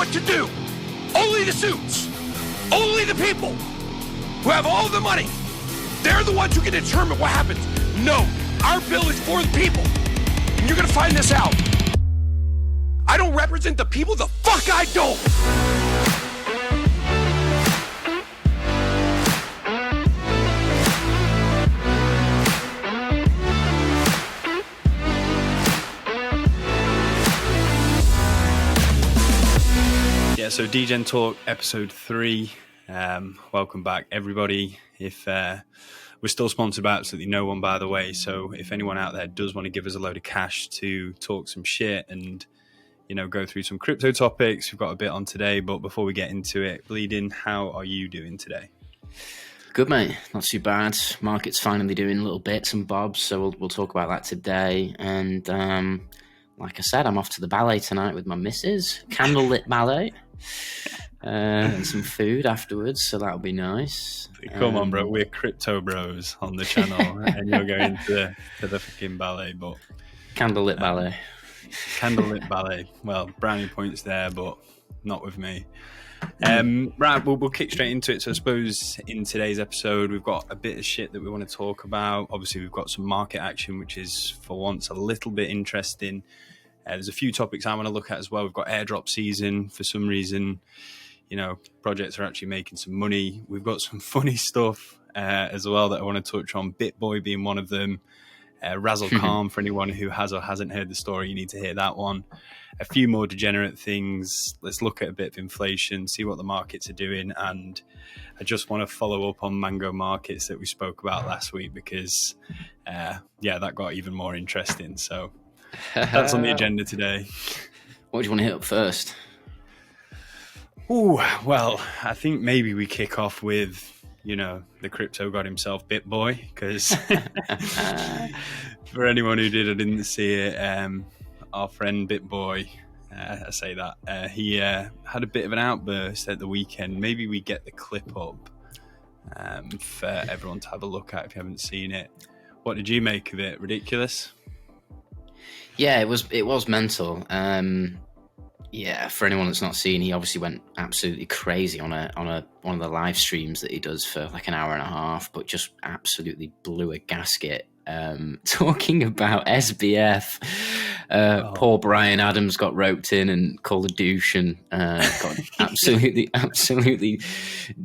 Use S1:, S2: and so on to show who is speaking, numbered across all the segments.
S1: what to do. Only the suits, only the people who have all the money, they're the ones who can determine what happens. No, our bill is for the people. And you're gonna find this out. I don't represent the people, the fuck I don't.
S2: So Degen Talk episode 3. Welcome back, everybody. If we're still sponsored by absolutely no one, by the way. So if anyone out there does want to give us a load of cash to talk some shit and, you know, go through some crypto topics, we've got a bit on today. But before we get into it, Bleeding, how are you doing today?
S3: Good, mate. Not too bad. Market's finally doing little bits and bobs, so we'll talk about that today. And like I said, I'm off to the ballet tonight with my missus. Candlelit ballet. And some food afterwards, so that'll be nice.
S2: Come on, bro. We're crypto bros on the channel, and you're going to the fucking ballet, but
S3: candlelit ballet.
S2: Candlelit ballet. Well, brownie points there, but not with me. Right, we'll kick straight into it. So I suppose in today's episode, we've got a bit of shit that we want to talk about. Obviously, we've got some market action, which is for once a little bit interesting. There's a few topics I want to look at as well. We've got airdrop season. For some reason, you know, projects are actually making some money. We've got some funny stuff as well that I want to touch on. Bitboy being one of them. Razzle Calm, for anyone who has or hasn't heard the story, you need to hear that one. A few more degenerate things. Let's look at a bit of inflation, see what the markets are doing. And I just want to follow up on Mango Markets that we spoke about last week because, that got even more interesting. So that's on the agenda today.
S3: What do you want to hit up first?
S2: Oh, well, I think maybe we kick off with, you know, the crypto god himself, Bitboy, because for anyone who didn't see it, our friend Bitboy, I say that, he had a bit of an outburst at the weekend. Maybe we get the clip up for everyone to have a look at if you haven't seen it. What did you make of it? Ridiculous?
S3: Yeah, it was mental. For anyone that's not seen, he obviously went absolutely crazy on one of the live streams that he does for like an hour and a half, but just absolutely blew a gasket. Talking about SBF, poor Brian Adams got roped in and called a douche and got absolutely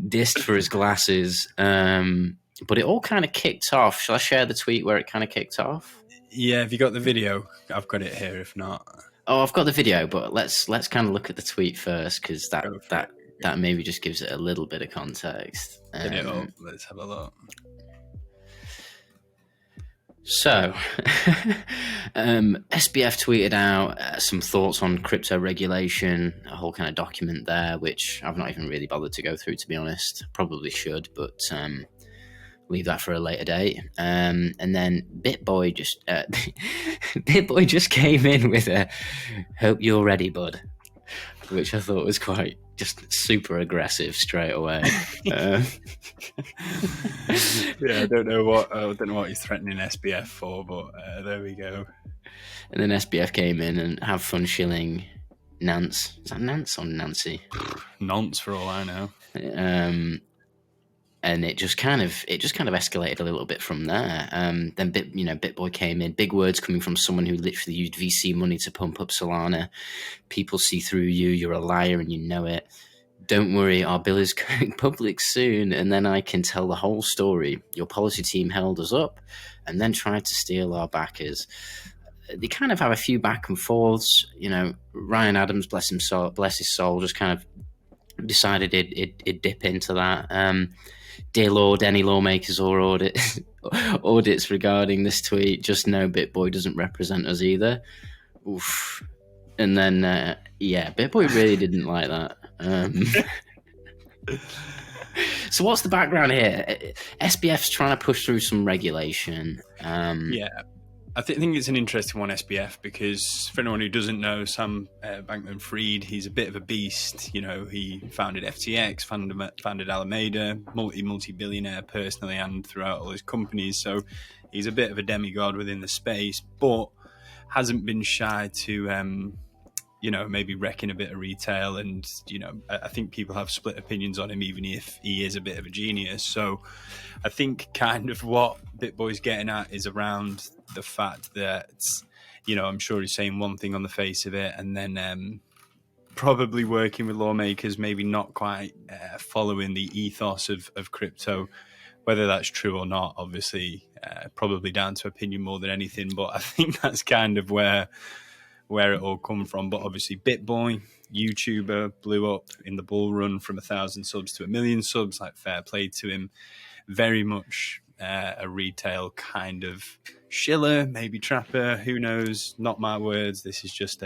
S3: dissed for his glasses. But it all kind of kicked off. Shall I share the tweet where it kind of kicked off?
S2: Yeah, have you got the video? I've got it here, if not.
S3: Oh, I've got the video, but let's kind of look at the tweet first, because that maybe just gives it a little bit of context.
S2: Get it up. Let's have a look.
S3: So, SBF tweeted out some thoughts on crypto regulation, a whole kind of document there, which I've not even really bothered to go through, to be honest. Probably should, but leave that for a later date. And then Bitboy just came in with a "Hope you're ready, bud," which I thought was quite just super aggressive straight away.
S2: Yeah, I don't know what he's threatening SBF for, but there we go.
S3: And then SBF came in and have fun shilling Nance. Is that Nance or Nancy?
S2: Nonce for all I know.
S3: And it just kind of escalated a little bit from there. Then Bitboy came in. Big words coming from someone who literally used VC money to pump up Solana. People see through you. You're a liar and you know it. Don't worry, our bill is going public soon, and then I can tell the whole story. Your policy team held us up and then tried to steal our backers. They kind of have a few back and forths. You know, Ryan Adams, bless his soul, just kind of decided it'd dip into that. Dear Lord, any lawmakers or audits regarding this tweet, just know Bitboy doesn't represent us either. Oof. And then, Bitboy really didn't like that. So what's the background here? SBF's trying to push through some regulation.
S2: I think it's an interesting one, SBF, because for anyone who doesn't know, Sam Bankman-Fried, he's a bit of a beast. You know, he founded FTX, founded Alameda, multi-billionaire personally and throughout all his companies. So he's a bit of a demigod within the space, but hasn't been shy to, maybe wrecking a bit of retail. And, I think people have split opinions on him, even if he is a bit of a genius. So I think kind of what Bitboy's getting at is around the fact that, I'm sure he's saying one thing on the face of it, and then probably working with lawmakers, maybe not quite following the ethos of crypto. Whether that's true or not, obviously, probably down to opinion more than anything. But I think that's kind of where it all come from. But obviously, Bitboy, YouTuber, blew up in the bull run from 1,000 subs to 1 million subs. Like, fair play to him. Very much a retail kind of shiller, maybe trapper. Who knows? Not my words. This is just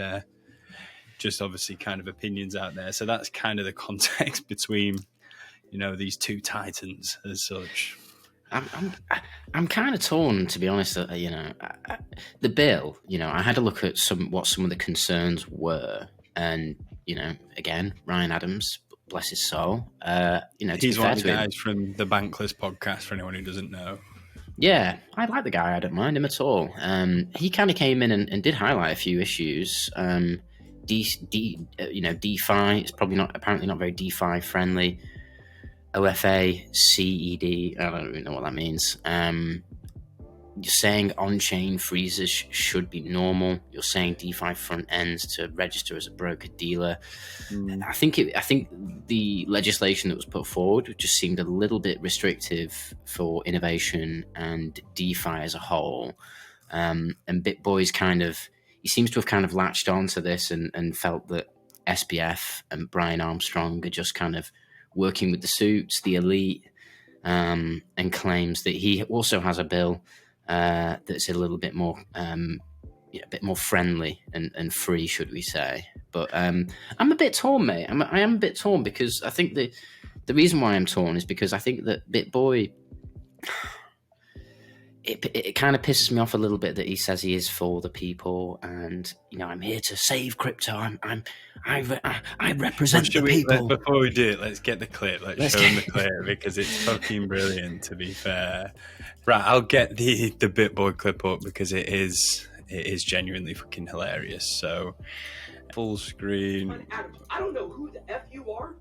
S2: obviously kind of opinions out there. So that's kind of the context between, these two titans as such.
S3: I'm kind of torn, to be honest. The bill, I had a look at what some of the concerns were, and again, Ryan Adams, bless his soul.
S2: He's one of the guys from the Bankless podcast. For anyone who doesn't know.
S3: Yeah, I like the guy. I don't mind him at all. He kind of came in and did highlight a few issues. DeFi, it's apparently not very DeFi friendly. OFA, CED, I don't even know what that means. You're saying on-chain freezes should be normal. You're saying DeFi front ends to register as a broker-dealer. I think the legislation that was put forward just seemed a little bit restrictive for innovation and DeFi as a whole. And Bitboy's he seems to have kind of latched onto this and felt that SBF and Brian Armstrong are just kind of working with the suits, the elite, and claims that he also has a bill that's a little bit more, a bit more friendly and free, should we say? But I'm a bit torn, mate. I am a bit torn because I think the reason why I'm torn is because I think that Bitboy, it kind of pisses me off a little bit that he says he is for the people, and I'm here to save crypto. I represent the people.
S2: Before we do it, let's get the clip. Let's show them the clip because it's fucking brilliant. To be fair, right? I'll get the Bitboy clip up because it is genuinely fucking hilarious. So full screen.
S1: Adam, I don't know who the F you are,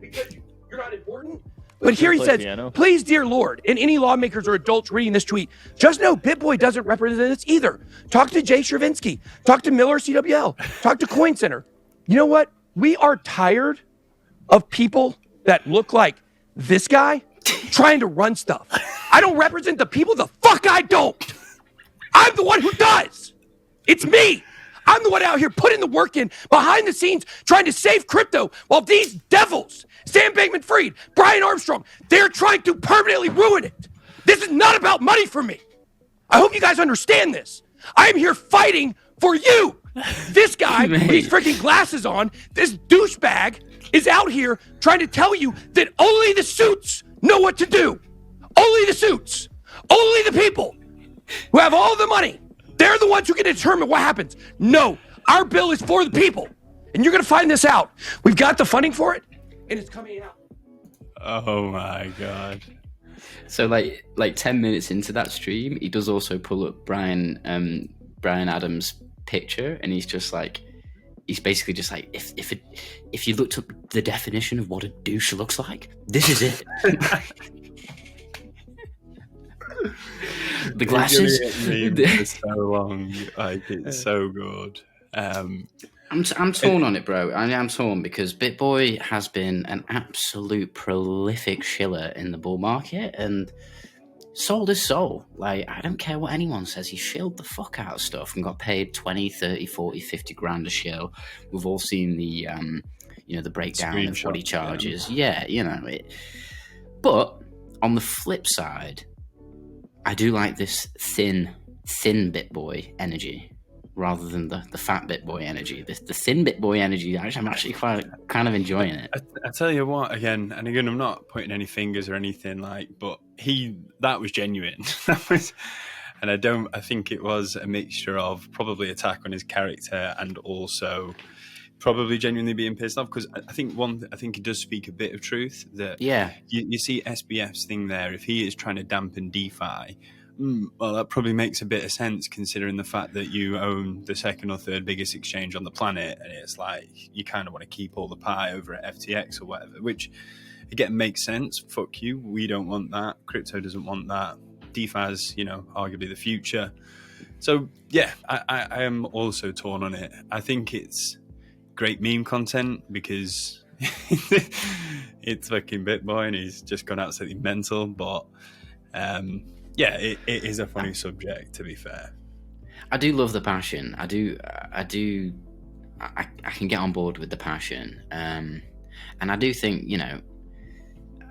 S1: because you're not important. But here he says, please, dear Lord, and any lawmakers or adults reading this tweet, just know Bitboy doesn't represent us either. Talk to Jay Stravinsky. Talk to Miller CWL. Talk to Coin Center. You know what? We are tired of people that look like this guy trying to run stuff. I don't represent the people. The fuck I don't. I'm the one who does. It's me. I'm the one out here putting the work in behind the scenes trying to save crypto while these devils, Sam Bankman-Fried, Brian Armstrong, they're trying to permanently ruin it. This is not about money for me. I hope you guys understand this. I am here fighting for you. This guy with these freaking glasses on, this douchebag, is out here trying to tell you that only the suits know what to do. Only the suits. Only the people who have all the money. They're the ones who can determine what happens. No, our bill is for the people. And you're going to find this out. We've got the funding for it, and it's coming out.
S2: Oh, my God.
S3: So, like 10 minutes into that stream, he does also pull up Brian Adams' picture, and he's basically just like, if you looked up the definition of what a douche looks like, this is it. The glasses.
S2: It's so long. Like, it's so good.
S3: I'm torn on it, bro. I'm torn because Bitboy has been an absolute prolific shiller in the bull market and sold his soul. Like, I don't care what anyone says. He shilled the fuck out of stuff and got paid 20, 30, 40, 50 grand a shill. We've all seen the, the breakdown of what he charges. Yeah, But on the flip side, I do like this thin Bitboy energy rather than the fat Bitboy energy. The thin Bitboy energy, I'm actually kind of enjoying it.
S2: I tell you what, again, I'm not pointing any fingers or anything but that was genuine. And I think it was a mixture of probably attack on his character and also probably genuinely being pissed off, because I think he does speak a bit of truth that you see SBF's thing there. If he is trying to dampen DeFi, Well, that probably makes a bit of sense considering the fact that you own the second or third biggest exchange on the planet, and it's like you kind of want to keep all the pie over at FTX or whatever, which again makes sense. Fuck you, we don't want that. Crypto doesn't want that. DeFi's, arguably the future. So yeah, I am also torn on it. I think it's great meme content because it's fucking Bitboy and he's just gone absolutely mental, but yeah, it is a funny subject, to be fair.
S3: I do love the passion. I can get on board with the passion. And I do think,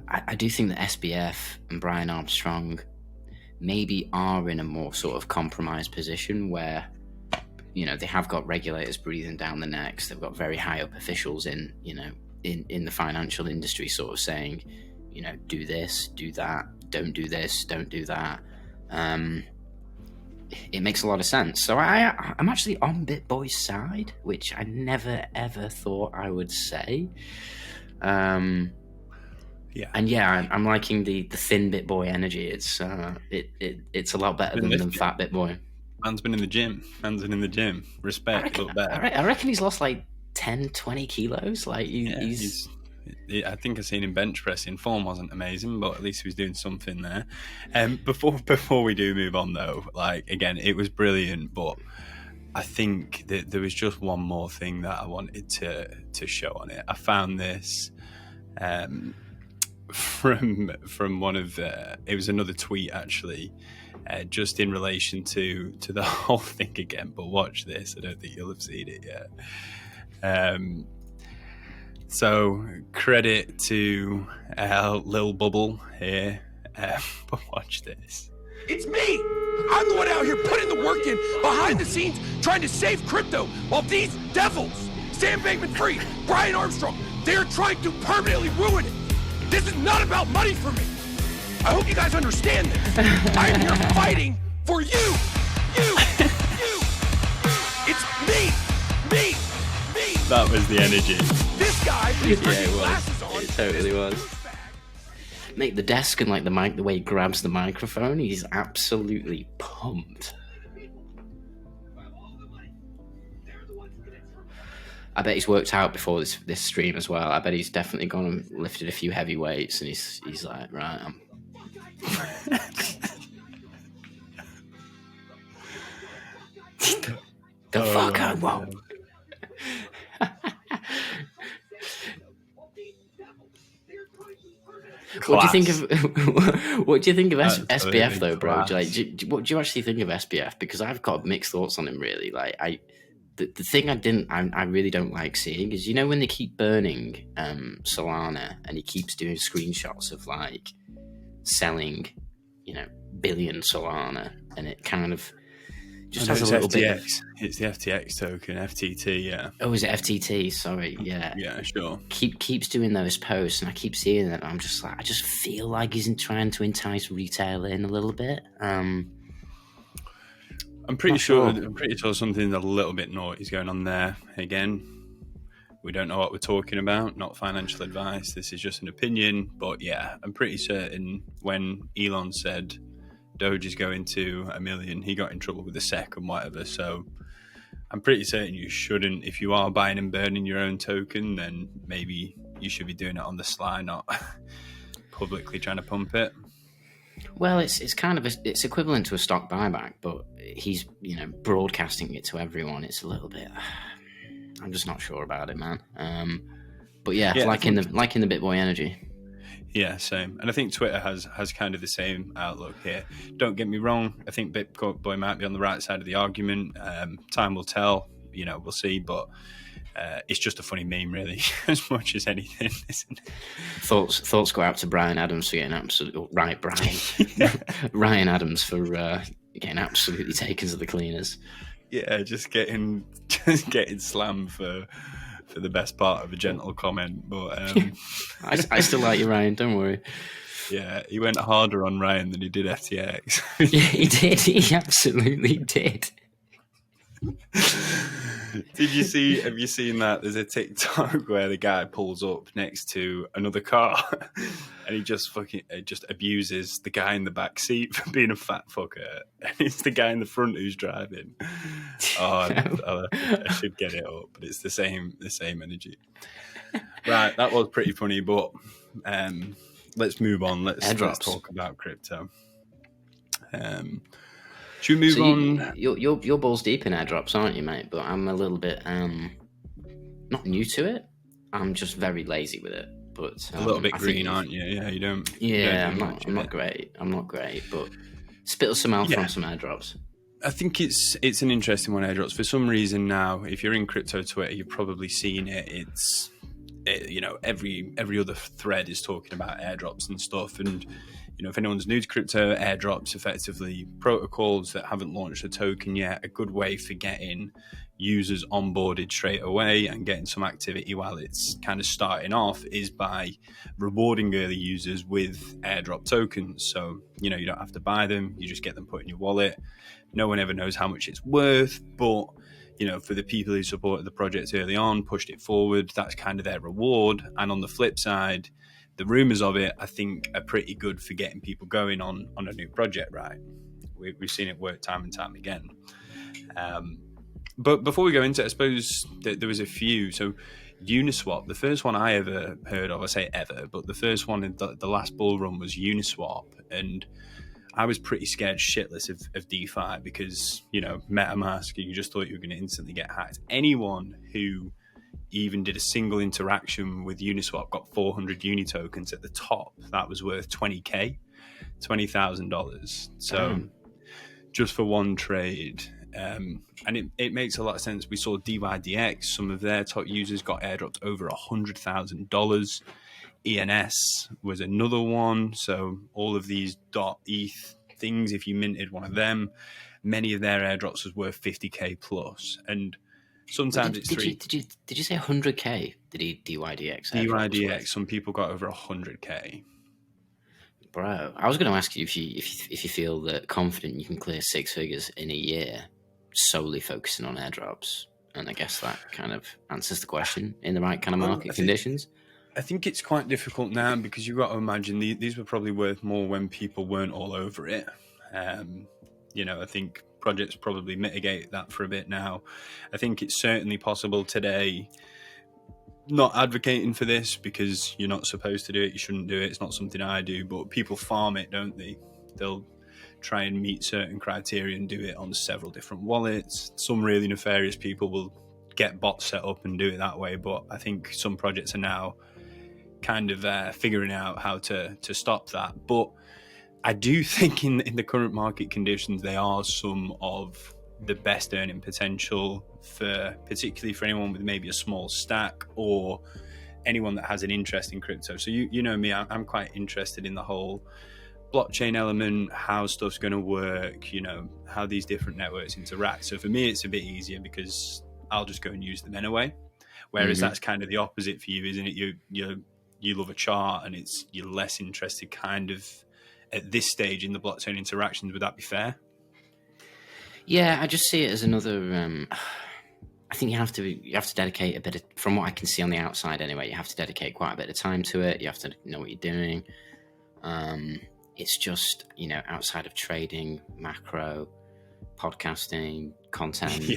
S3: I do think that SBF and Brian Armstrong maybe are in a more sort of compromised position where, they have got regulators breathing down the necks. They've got very high up officials in the financial industry sort of saying, do this, do that, don't do this, don't do that. It makes a lot of sense. So I'm actually on Bitboy's side, which I never ever thought I would say. Yeah, and yeah, I'm liking the thin Bitboy energy. It's a lot better than fat Bitboy.
S2: Man's been in the gym. Respect.
S3: I reckon he's lost like 10, 20 kilos. Like he's
S2: I think I've seen him bench pressing. Form wasn't amazing, but at least he was doing something there. Before we do move on, though, like again, it was brilliant, but I think that there was just one more thing that I wanted to show on it. I found this from one of it was another tweet actually, just in relation to the whole thing again. But watch this. I don't think you'll have seen it yet. So credit to Lil Bubble here, but watch this.
S1: It's me! I'm the one out here putting the work in behind the scenes trying to save crypto while these devils, Sam Bankman-Fried, Brian Armstrong, they're trying to permanently ruin it. This is not about money for me. I hope you guys understand this. I'm here fighting for you. It's me.
S2: That was the energy.
S1: This guy,
S3: yeah, it was. It totally was. Mate, the desk and like the mic, the way he grabs the microphone, he's absolutely pumped. I bet he's worked out before this stream as well. I bet he's definitely gone and lifted a few heavy weights, and he's like, right, I'm. the fuck I won't. What do you think of SBF though, bro? What do you actually think of SBF? Because I've got mixed thoughts on him, really. Like, the thing I really don't like seeing is, when they keep burning Solana and he keeps doing screenshots of like selling, billion Solana, and it kind of just has a little bit.
S2: It's the FTX token, FTT, yeah.
S3: Oh, is it FTT? Sorry, yeah.
S2: Yeah, sure.
S3: Keeps doing those posts, and I keep seeing it. I'm just like, I just feel like he's trying to entice retail in a little bit.
S2: I'm pretty sure something a little bit naughty is going on there. Again, we don't know what we're talking about. Not financial advice. This is just an opinion. But yeah, I'm pretty certain when Elon said Doge is going to 1 million, he got in trouble with the SEC and whatever. So I'm pretty certain you shouldn't. If you are buying and burning your own token, then maybe you should be doing it on the sly, not publicly trying to pump it.
S3: Well, it's kind of it's equivalent to a stock buyback, but he's broadcasting it to everyone. It's a little bit. I'm just not sure about it, man. But yeah, like in the Bitboy energy.
S2: Yeah, same. And I think Twitter has kind of the same outlook here. Don't get me wrong. I think Bitboy might be on the right side of the argument. Time will tell. We'll see. But it's just a funny meme, really, as much as anything, isn't it?
S3: Thoughts go out to Brian Adams for getting absolutely right. Ryan Adams for getting absolutely taken to the cleaners.
S2: Yeah, just getting slammed for the best part of a gentle comment, but
S3: I still like you, Ryan. Don't worry.
S2: Yeah, he went harder on Ryan than he did FTX.
S3: Yeah, he did. He absolutely did.
S2: Have you seen that? There's a TikTok where the guy pulls up next to another car and he just fucking just abuses the guy in the back seat for being a fat fucker, and it's the guy in the front who's driving. Oh, I should get it up, but it's the same
S3: energy.
S2: Right, that was pretty funny, but let's move on. Let's talk about crypto. Should we move on?
S3: You're balls deep in airdrops, aren't you, mate? But I'm a little bit not new to it. I'm just very lazy with it. But
S2: a little bit green, aren't you? Yeah, you don't.
S3: Yeah, I'm not great. I'm not great, but spit us some alpha on some airdrops.
S2: I think it's an interesting one, airdrops. For some reason now, if you're in crypto Twitter, you've probably seen it. Every other thread is talking about airdrops and stuff. And if anyone's new to crypto, airdrops effectively protocols that haven't launched a token yet. A good way for getting users onboarded straight away and getting some activity while it's kind of starting off is by rewarding early users with airdrop tokens. So you don't have to buy them; you just get them put in your wallet. No one ever knows how much it's worth, but for the people who supported the project early on, pushed it forward, that's kind of their reward. And on the flip side, the rumors of it, I think, are pretty good for getting people going on a new project, right? We've seen it work time and time again. But before we go into it, I suppose there was a few. So Uniswap, the first one I ever heard of, I say ever, but the first one in the last bull run was Uniswap. And I was pretty scared shitless of DeFi because, MetaMask, you just thought you were going to instantly get hacked. Anyone who even did a single interaction with Uniswap got 400 Uni tokens at the top. That was worth $20,000. So just for one trade. And it makes a lot of sense. We saw DYDX, some of their top users got airdropped over $100,000. ENS was another one. So all of these .eth things, if you minted one of them, many of their airdrops was worth 50K plus. And sometimes it's three.
S3: Did you say 100K? Did he DYDX?
S2: DYDX. Some people got over 100K.
S3: Bro, I was going to ask you if you feel that confident you can clear six figures in a year solely focusing on airdrops, and I guess that kind of answers the question in the right kind of market conditions.
S2: I think it's quite difficult now because you've got to imagine these were probably worth more when people weren't all over it. I think projects probably mitigate that for a bit now. I think it's certainly possible today. Not advocating for this because you're not supposed to do it. You shouldn't do it. It's not something I do, but people farm it, don't they? They'll try and meet certain criteria and do it on several different wallets. Some really nefarious people will get bots set up and do it that way. But I think some projects are now kind of figuring out how to stop that. But I do think in the current market conditions, they are some of the best earning potential particularly for anyone with maybe a small stack or anyone that has an interest in crypto. So you know me, I'm quite interested in the whole blockchain element, how stuff's going to work, how these different networks interact. So for me, it's a bit easier because I'll just go and use them anyway. Whereas that's kind of the opposite for you, isn't it? You love a chart and you're less interested kind of at this stage in the blockchain interactions. Would that be fair?
S3: Yeah, I just see it as another. I think you have to dedicate a bit of, from what I can see on the outside anyway, you have to dedicate quite a bit of time to it. You have to know what you're doing. It's just, outside of trading, macro, podcasting, content,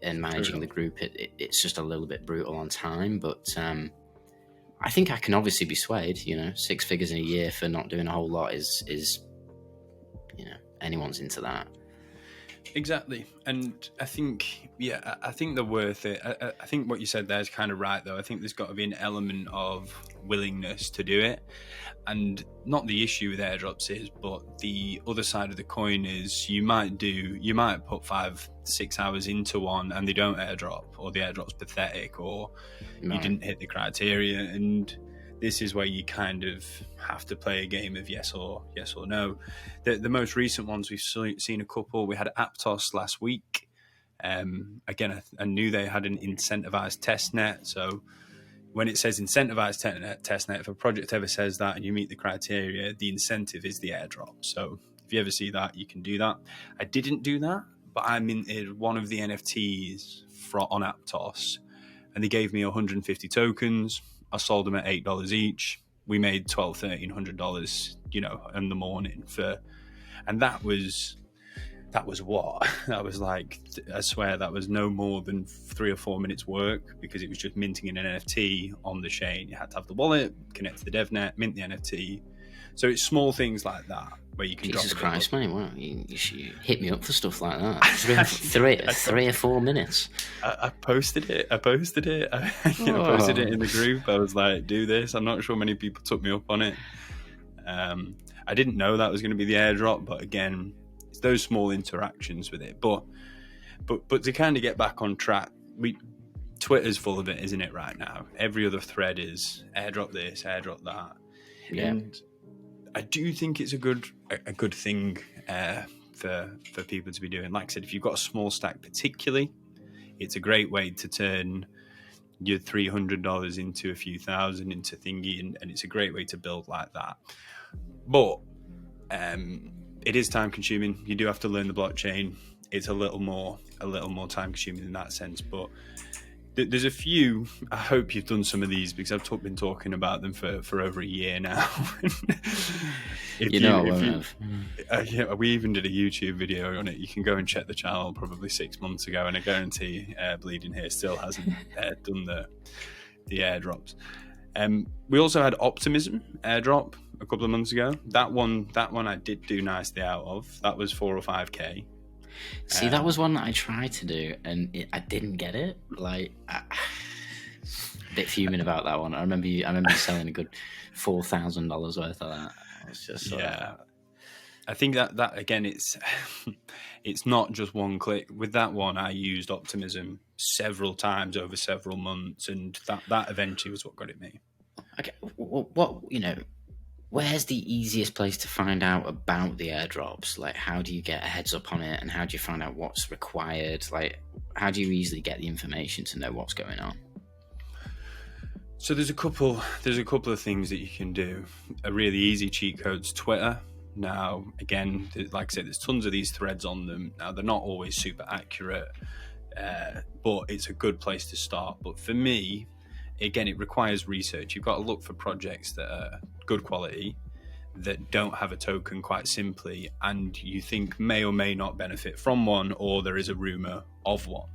S3: and managing the group, it's just a little bit brutal on time. But I think I can obviously be swayed. 6 figures in a year for not doing a whole lot is anyone's into that.
S2: Exactly. And I think they're worth it. I think what you said there is kind of right, though. I think there's got to be an element of willingness to do it. And not the issue with airdrops is, but the other side of the coin is you might put 5-6 hours into one and they don't airdrop, or the airdrop's pathetic, or you didn't hit the criteria. And this is where you kind of have to play a game of yes or no. The most recent ones, we've seen a couple. We had Aptos last week. Again, I knew they had an incentivized testnet. So when it says incentivized testnet, if a project ever says that and you meet the criteria, the incentive is the airdrop. So if you ever see that, you can do that. I didn't do that, but I minted one of the NFTs on Aptos, and they gave me 150 tokens. I sold them at $8 each. we made $1,200-$1,300, you know, in the morning and that was what? That was like, I swear that was no more than 3 or 4 minutes work, because it was just minting an NFT on the chain. You had to have the wallet, connect to the DevNet, mint the NFT. So it's small things like that where you can
S3: Jesus
S2: drop
S3: Christ, mate! Wow, you should hit me up for stuff like that. Three or 4 minutes.
S2: I posted it. I posted it in the group. I was like, do this. I'm not sure many people took me up on it. I didn't know that was going to be the airdrop, but again, it's those small interactions with it. But to kind of get back on track, Twitter's full of it, isn't it, right now? Every other thread is airdrop this, airdrop that.
S3: Yeah.
S2: And I do think it's a good thing for people to be doing. Like I said, if you've got a small stack particularly, it's a great way to turn your $300 into a few thousand into thingy, and it's a great way to build like that. But it is time consuming. You do have to learn the blockchain. It's a little more time consuming in that sense, but there's a few. I hope you've done some of these, because I've been talking about them for over a year now. We even did a YouTube video on it. You can go and check the channel probably 6 months ago, and I guarantee Bleeding here still hasn't done the airdrops. We also had Optimism airdrop a couple of months ago. That one I did do nicely out of. That was 4 or 5k.
S3: See, that was one that I tried to do, and I didn't get it. Like, a bit fuming about that one. I remember you selling a good $4,000 worth of that. It's just
S2: I think that again, it's not just one click. With that one, I used Optimism several times over several months, and that eventually was what got it me.
S3: Okay, where's the easiest place to find out about the airdrops? Like, how do you get a heads up on it, and how do you find out what's required? Like, how do you easily get the information to know what's going on?
S2: So there's a couple of things that you can do. A really easy cheat code's Twitter. Now, again, like I said, there's tons of these threads on them. Now, they're not always super accurate, but it's a good place to start. But for me, again, it requires research. You've got to look for projects that are good quality, that don't have a token, quite simply, and you think may or may not benefit from one, or there is a rumor of one.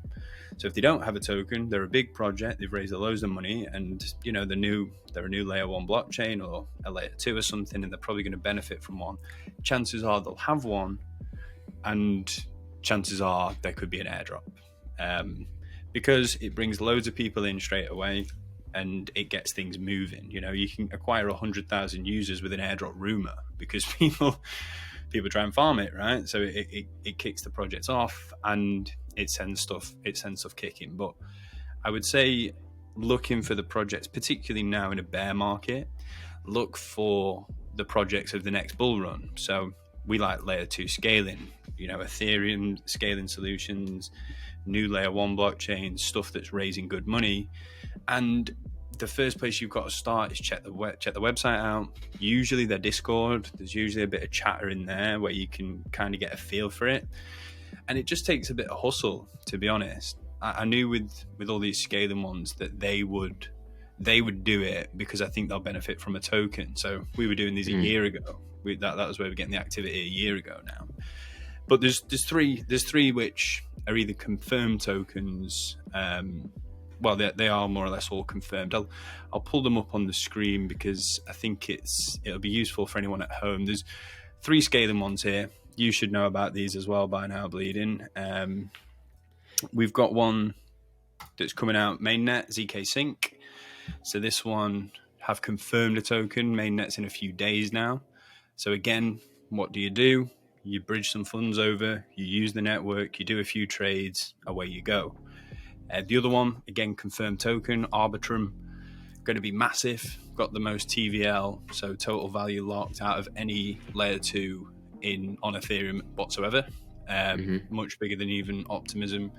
S2: So if they don't have a token, they're a big project, they've raised loads of money, and they're a new layer 1 blockchain or a layer 2 or something, and they're probably going to benefit from one. Chances are they'll have one, and chances are there could be an airdrop, because it brings loads of people in straight away, and it gets things moving. You can acquire 100,000 users with an airdrop rumor, because people try and farm it, right? So it kicks the projects off, and it sends stuff kicking. But I would say, looking for the projects, particularly now in a bear market, look for the projects of the next bull run. So we like layer 2 scaling, Ethereum scaling solutions, new layer 1 blockchain, stuff that's raising good money. And the first place you've got to start is check the website out. Usually their Discord, there's usually a bit of chatter in there where you can kind of get a feel for it. And it just takes a bit of hustle, to be honest. I knew with all these scaling ones that they would do it because I think they'll benefit from a token. So we were doing these a year ago. That was where we're getting the activity a year ago now. But there's three which are either confirmed tokens. Well, they are more or less all confirmed. I'll pull them up on the screen because I think it'll be useful for anyone at home. There's 3 scaling ones here. You should know about these as well by now, Bleeding. We've got one that's coming out, mainnet, ZK Sync. So this one have confirmed a token. Mainnet's in a few days now. So again, what do? You bridge some funds over, you use the network, you do a few trades, away you go. The other one, again, confirmed token, Arbitrum, going to be massive, got the most TVL, so total value locked out of any layer 2 on Ethereum whatsoever. Much bigger than even Optimism.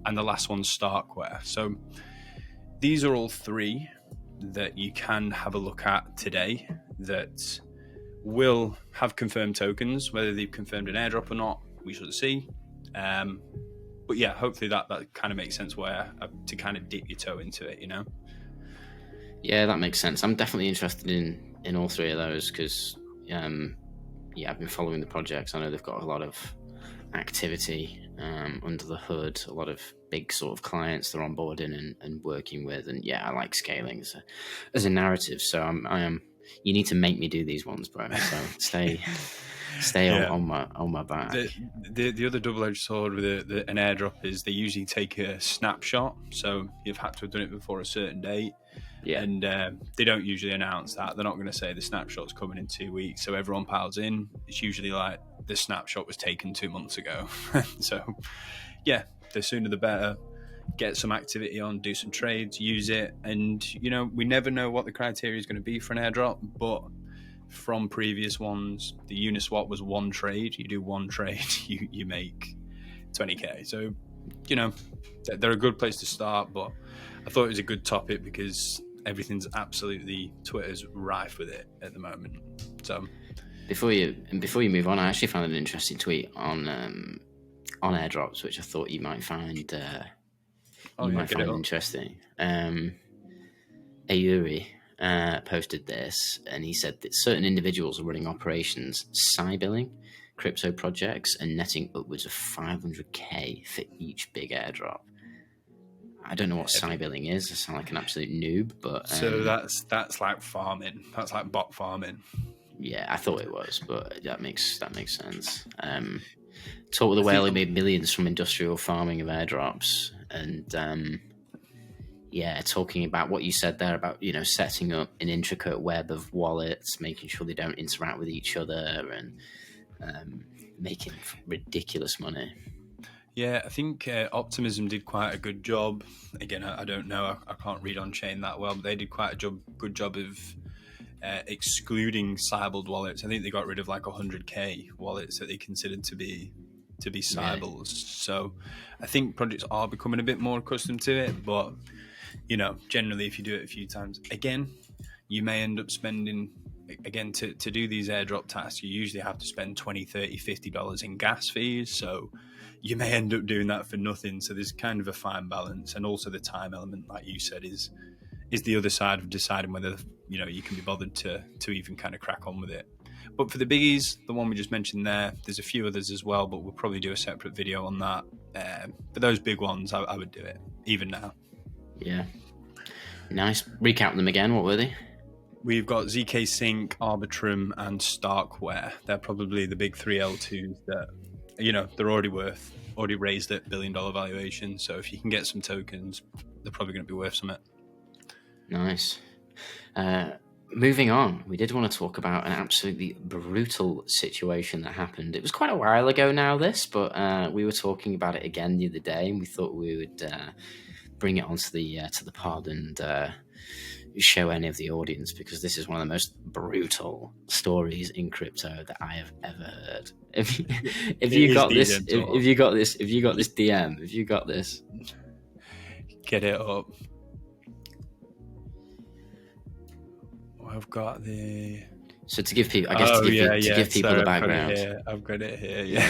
S2: And the last one's Starkware. So these are all 3 that you can have a look at today that will have confirmed tokens. Whether they've confirmed an airdrop or not, we shall see. But yeah, hopefully that kind of makes sense to kind of dip your toe into it,
S3: Yeah, that makes sense. I'm definitely interested in in all three of those because, I've been following the projects. I know they've got a lot of activity under the hood, a lot of big sort of clients they're onboarding and working with. And yeah, I like scaling as a narrative. So I am. You need to make me do these ones, bro. So stay on my back.
S2: The other double-edged sword with an airdrop is they usually take a snapshot. So you've had to have done it before a certain date. Yeah. And they don't usually announce that. They're not going to say the snapshot's coming in 2 weeks. So everyone piles in. It's usually like the snapshot was taken 2 months ago. So yeah, the sooner the better. Get some activity on, do some trades, use it. And, we never know what the criteria is going to be for an airdrop. But from previous ones, the Uniswap was one trade. You do one trade, you make 20K. So, they're a good place to start. But I thought it was a good topic because everything's absolutely, Twitter's rife with it at the moment. So
S3: before you move on, I actually found an interesting tweet on airdrops, which I thought you might find interesting. Ayuri posted this, and he said that certain individuals are running operations billing crypto projects and netting upwards of 500k for each big airdrop. I don't know what billing is. I sound like an absolute noob, but
S2: so that's like farming. That's like bot farming.
S3: Yeah, I thought it was, but that makes sense. Talk with the whale who made millions from industrial farming of airdrops, and talking about what you said there about setting up an intricate web of wallets, making sure they don't interact with each other, and making ridiculous money.
S2: Yeah, I think Optimism did quite a good job. Again, I don't know, I can't read on chain that well, but they did quite a good job of excluding Cybled wallets. I think they got rid of like 100k wallets that they considered to be Cybles. So I think projects are becoming a bit more accustomed to it, but generally if you do it a few times, again, you may end up spending, again, to do these airdrop tasks, you usually have to spend $20, $30, $50 in gas fees. So you may end up doing that for nothing. So there's kind of a fine balance, and also the time element, like you said, is the other side of deciding whether you can be bothered to even kind of crack on with it. But for the biggies, the one we just mentioned there's a few others as well, but we'll probably do a separate video on that. For those big ones, I would do it even now.
S3: Yeah, nice. Recap them again. What were they?
S2: We've got ZK Sync, Arbitrum, and Starkware. They're probably the big three L2s that they're already raised at $1 billion valuation. So if you can get some tokens, they're probably going to be worth something.
S3: Nice. Moving on, we did want to talk about an absolutely brutal situation that happened. It was quite a while ago now, but we were talking about it again the other day, and we thought we would bring it onto to the pod and show any of the audience, because this is one of the most brutal stories in crypto that I have ever heard. If you got this DM,
S2: get it up. I've got the.
S3: So to give people, to give people the background.
S2: I've got it here. Yeah.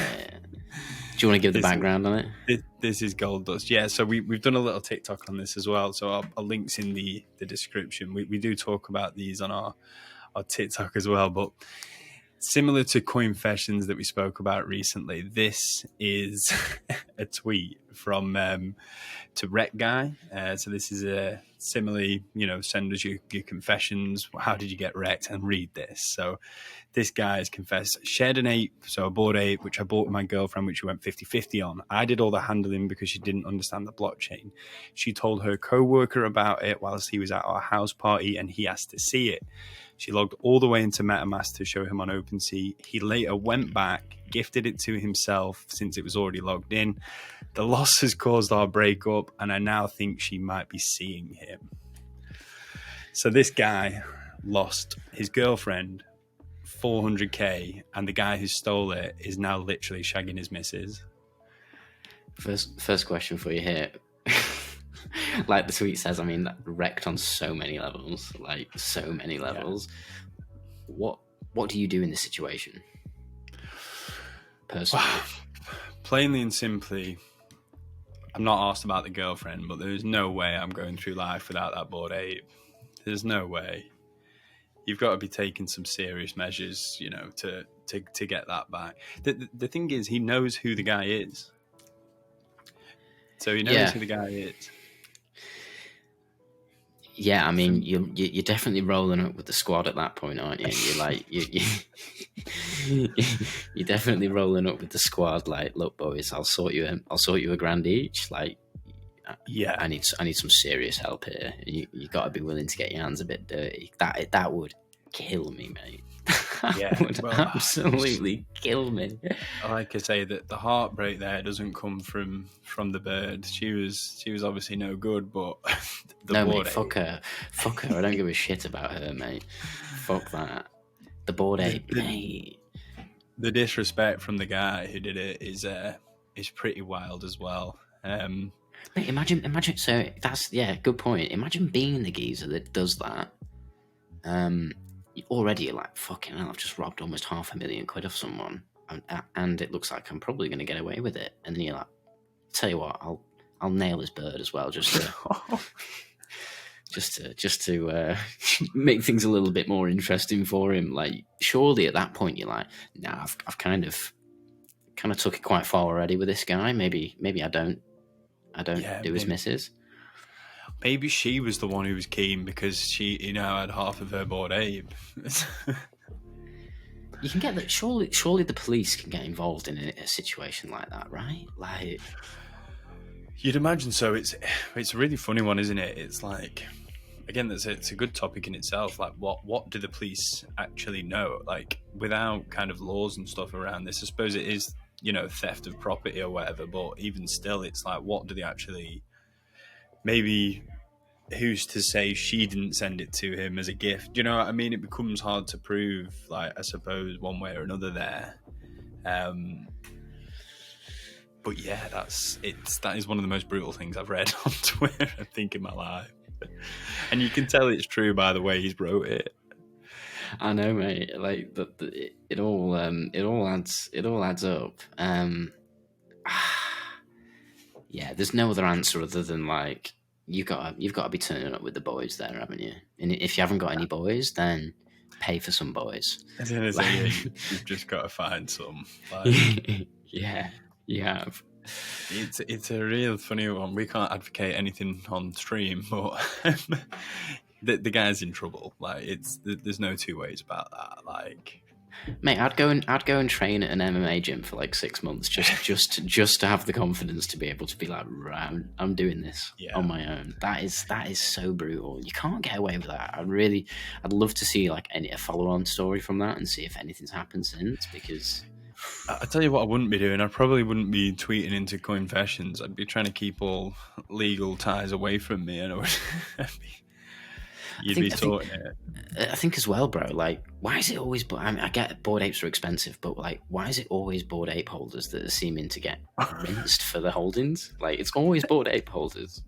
S3: Do you want to give the background on it?
S2: This is Gold Dust. Yeah. So we've done a little TikTok on this as well. So our links in the description. We do talk about these on our TikTok as well. But similar to coinfessions that we spoke about recently, this is a tweet from to Wreck Guy. So this is a similarly, send us your confessions. How did you get wrecked? And read this. So this guy has confessed, shared an ape, so a bored ape, which I bought with my girlfriend, which we went 50-50 on. I did all the handling because she didn't understand the blockchain. She told her co-worker about it whilst he was at our house party and he asked to see it. She logged all the way into MetaMask to show him on OpenSea. He later went back, gifted it to himself since it was already logged in. The loss has caused our breakup, and I now think she might be seeing him. So this guy lost his girlfriend, 400k, and the guy who stole it is now literally shagging his missus.
S3: First question for you here. Like the tweet says, wrecked on so many levels. Yeah. What do you do in this situation? Personally.
S2: Plainly and simply, I'm not asked about the girlfriend, but there's no way I'm going through life without that bored ape. There's no way. you've got to be taking some serious measures, you know, to get that back. The thing is, he knows who the guy is. So he knows who the guy is.
S3: Yeah, I mean, you're definitely rolling up with the squad at that point, aren't you? You're like, you're definitely rolling up with the squad. Like, look, boys, I'll sort you a grand each. Like,
S2: yeah,
S3: I need some serious help here. You got to be willing to get your hands a bit dirty. That would kill me, mate.
S2: Yeah,
S3: that would absolutely kill me.
S2: Like I say, that the heartbreak there doesn't come from the bird. She was obviously no good, but
S3: mate, fuck her. I don't give a shit about her, mate. Fuck that. The bored ape, mate.
S2: The disrespect from the guy who did it is pretty wild as well.
S3: Mate, imagine. So that's good point. Imagine being the geezer that does that. Already you're like, fucking hell, I've just robbed almost £500,000 off someone, and it looks like I'm probably going to get away with it. And then you're like, tell you what, I'll nail this bird as well, just to make things a little bit more interesting for him. Like, surely at that point you're like, nah, I've kind of took it quite far already with this guy. Maybe I don't do his misses.
S2: Maybe she was the one who was keen because she, had half of her bored ape.
S3: You can get that. Surely the police can get involved in a situation like that, right? Like,
S2: you'd imagine so. It's a really funny one, isn't it? It's like, again, it's a good topic in itself. Like, what do the police actually know? Like, without kind of laws and stuff around this, I suppose it is, theft of property or whatever. But even still, it's like, what do they actually? Maybe who's to say she didn't send it to him as a gift? Do you know what I mean? It becomes hard to prove, like, I suppose, one way or another there. But yeah, that is one of the most brutal things I've read on Twitter, I think, in my life. And you can tell it's true by the way he's wrote it.
S3: I know, mate. Like, it all adds up. Yeah, there's no other answer other than, like, you've got to be turning up with the boys there, haven't you? And if you haven't got any boys, then pay for some boys.
S2: As in, you've just got to find some. Like,
S3: yeah, you have.
S2: It's a real funny one. We can't advocate anything on stream, but the guy's in trouble. Like, there's no two ways about that. Like,
S3: mate, I'd go and train at an MMA gym for like 6 months just to have the confidence to be able to be like, right, I'm doing this on my own. That is so brutal. You can't get away with that. I'd love to see like a follow-on story from that and see if anything's happened since, because
S2: I tell you what I wouldn't be doing. I probably wouldn't be tweeting into coinfessions. I'd be trying to keep all legal ties away from me, and I think as well, bro, like, why is it always, I get bored apes are expensive, but like, why is it always bored ape holders that are seeming to get rinsed for the holdings? Like, it's always bored ape holders.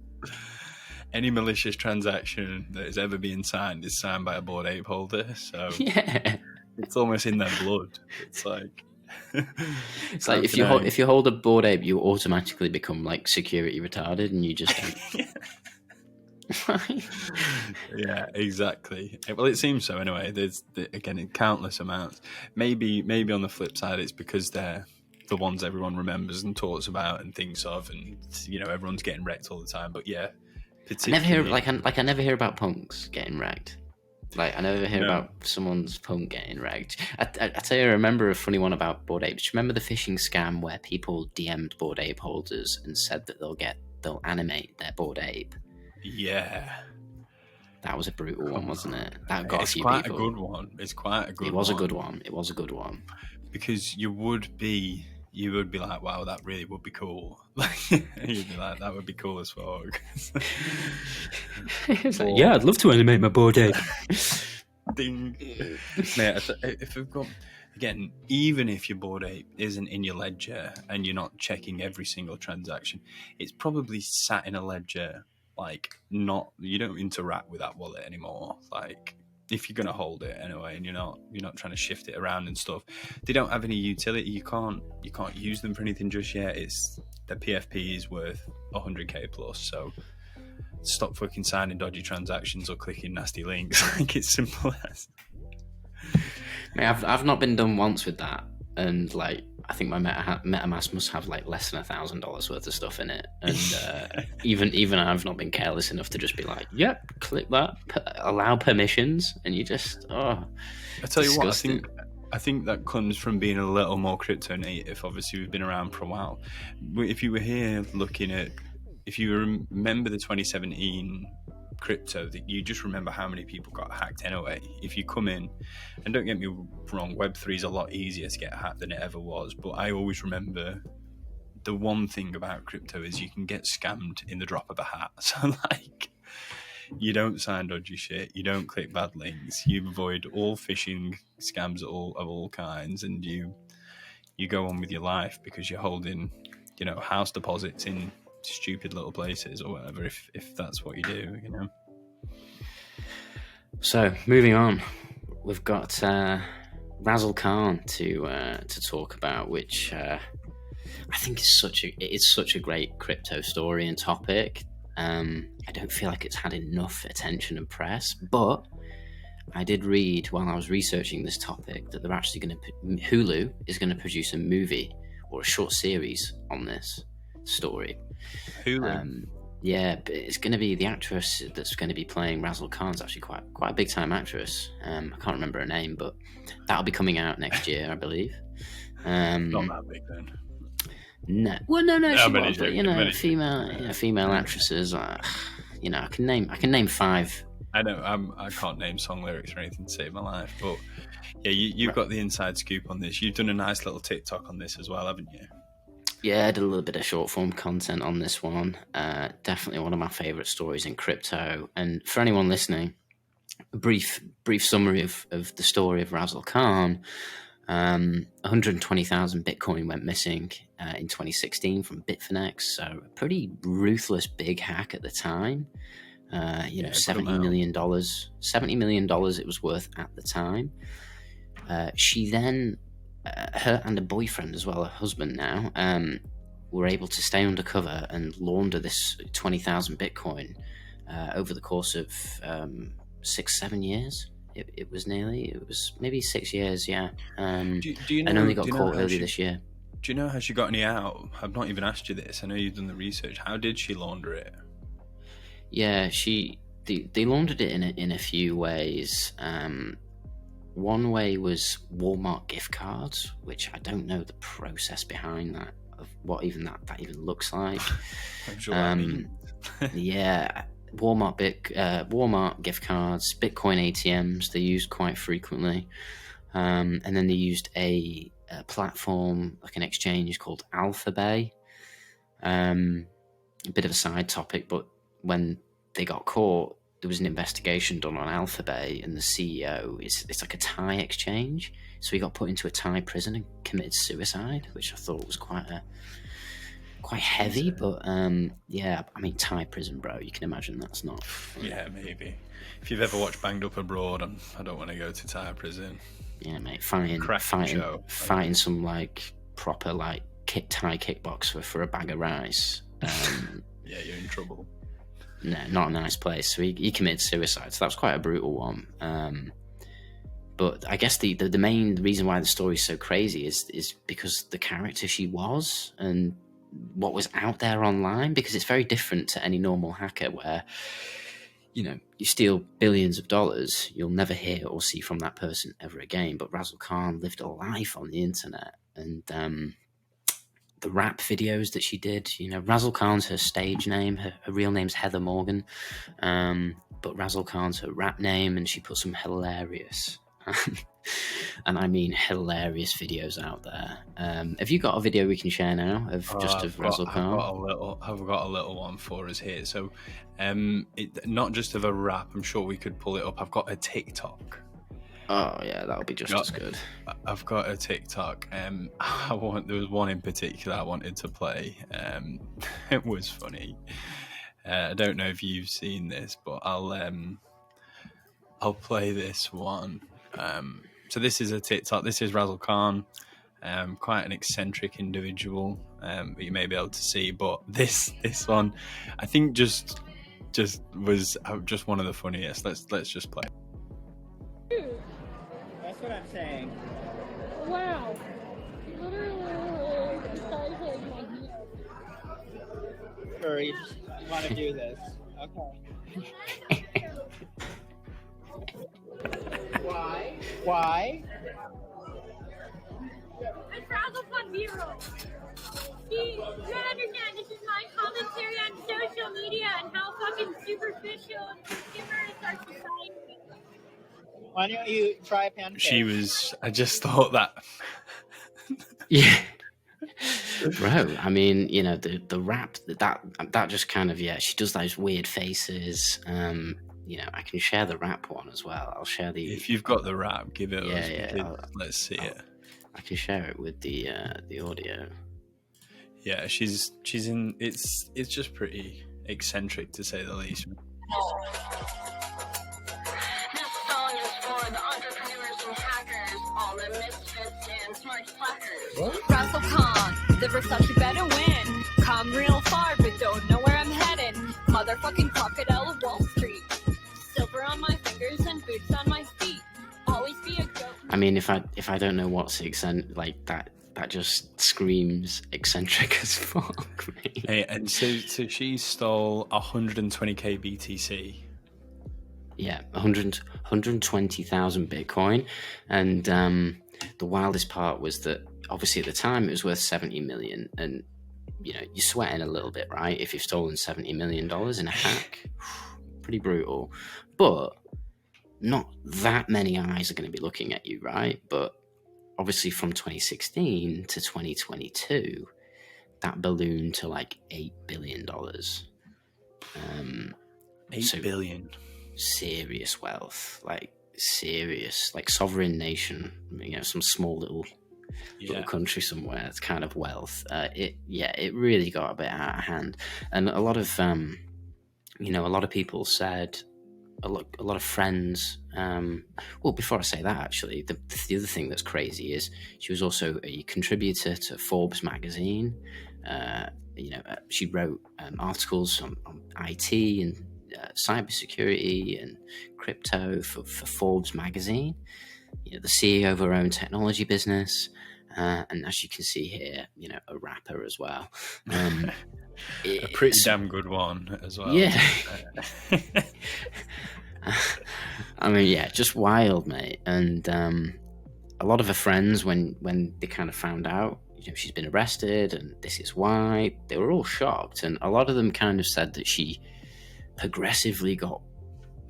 S2: Any malicious transaction that is ever being signed is signed by a bored ape holder, so yeah, it's almost in their blood. It's like
S3: it's like if you hold a bored ape, you automatically become like security retarded, and you just
S2: yeah, exactly. Well, it seems so anyway. There's again countless amounts. Maybe on the flip side, it's because they're the ones everyone remembers and talks about and thinks of, and everyone's getting wrecked all the time. But yeah,
S3: I never hear I never hear about punks getting wrecked. Like, I never hear about someone's punk getting wrecked. I tell you, I remember a funny one about bored apes. Do you remember the phishing scam where people DM'd bored ape holders and said that they'll animate their bored ape?
S2: Yeah.
S3: That was a brutal one, wasn't it? That got a few
S2: people. It's
S3: quite
S2: a good one. It's quite a good one.
S3: It was a good one. It was a good one.
S2: Because you would be like, wow, that really would be cool. You'd be like, that would be cool as fuck.
S3: It's like, yeah, I'd love to animate my bored ape.
S2: Ding. Mate, if we've got, again, even if your bored ape isn't in your ledger and you're not checking every single transaction, it's probably sat in a ledger, like, you don't interact with that wallet anymore. Like, if you're gonna hold it anyway, and you're not trying to shift it around and stuff, they don't have any utility. You can't use them for anything just yet. It's the PFP is worth 100k plus, so stop fucking signing dodgy transactions or clicking nasty links. Like, it's simple as.
S3: Mate, I've not been done once with that, and like I think my MetaMask must have like less than $1,000 worth of stuff in it, and even I've not been careless enough to just be like, yep, click that, allow permissions, and you just I
S2: tell you what, I think that comes from being a little more crypto native. Obviously, we've been around for a while. If you were here looking at, if you remember the 2017 crypto, that you just remember how many people got hacked anyway. If you come in, and don't get me wrong, Web3 is a lot easier to get hacked than it ever was, but I always remember the one thing about crypto is you can get scammed in the drop of a hat. So like, you don't sign dodgy shit, you don't click bad links, you avoid all phishing scams of all kinds, and you go on with your life because you're holding, you know, house deposits in stupid little places or whatever, if that's what you do, you know.
S3: So moving on, we've got Razzle Khan to talk about, which I think is such a great crypto story and topic. I don't feel like it's had enough attention and press, but I did read while I was researching this topic that they're actually Hulu is going to produce a movie or a short series on this story.
S2: Hulu?
S3: Yeah, but it's going to be the actress that's going to be playing Razzle Khan's actually quite a big time actress. I can't remember her name, but that'll be coming out next year, I believe.
S2: Not that big then.
S3: No, well, no, she was, but you know, female actresses. You know, I can name 5.
S2: I know I can't name song lyrics or anything to save my life, but yeah, you've got the inside scoop on this. You've done a nice little TikTok on this as well, haven't you?
S3: Yeah, I did a little bit of short form content on this one. Definitely one of my favorite stories in crypto. And for anyone listening, a brief summary of the story of Razzle Khan. 120,000 Bitcoin went missing in 2016 from Bitfinex, so a pretty ruthless big hack at the time. You know, $70 million. $70 million it was worth at the time. She then, her and a boyfriend as well, a husband now, were able to stay undercover and launder this 20,000 Bitcoin over the course of 6-7 years. It was maybe 6 years, yeah. Do you know, and only got caught early this year.
S2: Do you know how she got any out? I've not even asked you this. I know you've done the research. How did she launder it?
S3: Yeah, they laundered it in a few ways. One way was Walmart gift cards, which I don't know the process behind that, of what even that even looks like.
S2: I'm sure that means.
S3: Yeah. Walmart gift cards, Bitcoin ATMs, they used quite frequently. And then they used a platform, like an exchange called Alphabay. A bit of a side topic, but when they got caught, there was an investigation done on Alphabay, and the CEO, it's like a Thai exchange. So he got put into a Thai prison and committed suicide, which I thought was quite heavy, but yeah, I mean, Thai prison, bro, you can imagine that's not.
S2: Yeah, maybe. If you've ever watched Banged Up Abroad, I don't want to go to Thai prison.
S3: Yeah, mate, fighting some like proper like Thai kickboxer for a bag of rice.
S2: Yeah, you're in trouble.
S3: No, not a nice place. So he committed suicide. So that was quite a brutal one. But I guess the main reason why the story is so crazy is because the character she was and what was out there online, because it's very different to any normal hacker where, you know, you steal billions of dollars, you'll never hear or see from that person ever again. But Razzle Khan lived a life on the internet, and the rap videos that she did, you know, Razzle Khan's her stage name, her real name's Heather Morgan, but Razzle Khan's her rap name, and she put some hilarious and I mean hilarious videos out there. Have you got a video we can share now of Razzle Khan?
S2: I've got a little one for us here. So not just of a rap, I'm sure we could pull it up. I've got a TikTok.
S3: Oh yeah, that'll be just as good.
S2: I've got a TikTok. There was one in particular I wanted to play. It was funny. I don't know if you've seen this, but I'll play this one. So this is a TikTok. This is Razzle Khan, quite an eccentric individual, that you may be able to see. But this one, I think just was just one of the funniest. Let's just play.
S4: what I'm saying.
S5: Wow. Literally the size of my hand.
S4: Or you want to do this. Okay. Why? Why?
S5: It's Razzle Fun B-roll. See, you don't understand. This is my commentary on social media and how fucking superficial and consumer is our society.
S4: Why don't you try a pancake?
S2: I just thought that.
S3: Yeah. Bro, I mean, you know, the rap, that just kind of, yeah, she does those weird faces. You know, I can share the rap one as well. I'll share the...
S2: If you've got the rap, give it us.
S3: Yeah,
S2: Let's see it.
S3: I can share it with the audio.
S2: Yeah, she's in. It's just pretty eccentric to say the least.
S6: This song is for the entrepreneurs and hackers, all the misfits and smart slackers.
S7: Russell Khan, the Versace better win. Come real far, but don't know where I'm headed. Motherfucking crocodile of Wall Street. Silver on my fingers and boots on my feet. Always be a goat.
S3: I mean, if I don't know what's eccentric, like that just screams eccentric as fuck, mate.
S2: Hey, and so she stole 120k BTC.
S3: Yeah, 120,000 Bitcoin. And the wildest part was that obviously at the time it was worth 70 million. And, you know, you're sweating a little bit, right? If you've stolen $70 million in a hack. Pretty brutal. But not that many eyes are going to be looking at you, right? But obviously from 2016 to 2022, that ballooned to like $8 billion.
S2: $8 billion.
S3: Serious wealth, like serious, like sovereign nation, you know, some small little country somewhere. It's kind of wealth. It really got a bit out of hand, and a lot of you know, a lot of people said, a lot of friends. Well, before I say that, actually, the other thing that's crazy is she was also a contributor to Forbes magazine. You know, she wrote articles on IT and cybersecurity and crypto for Forbes magazine. You know, the CEO of her own technology business, and as you can see here, you know, a rapper as well.
S2: A pretty damn good one as well.
S3: Yeah. I mean, yeah, just wild, mate. And a lot of her friends, when they kind of found out, you know, she's been arrested and this is why, they were all shocked. And a lot of them kind of said that she progressively got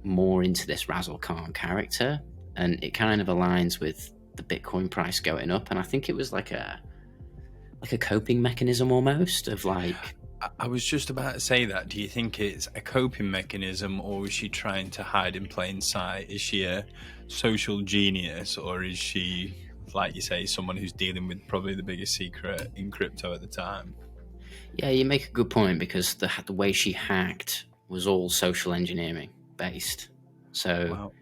S3: more into this Razzle Khan character, and it kind of aligns with the Bitcoin price going up. And I think it was like a coping mechanism almost of like...
S2: I was just about to say that. Do you think it's a coping mechanism, or is she trying to hide in plain sight? Is she a social genius, or is she, like you say, someone who's dealing with probably the biggest secret in crypto at the time?
S3: Yeah, you make a good point, because the way she hacked was all social engineering based. So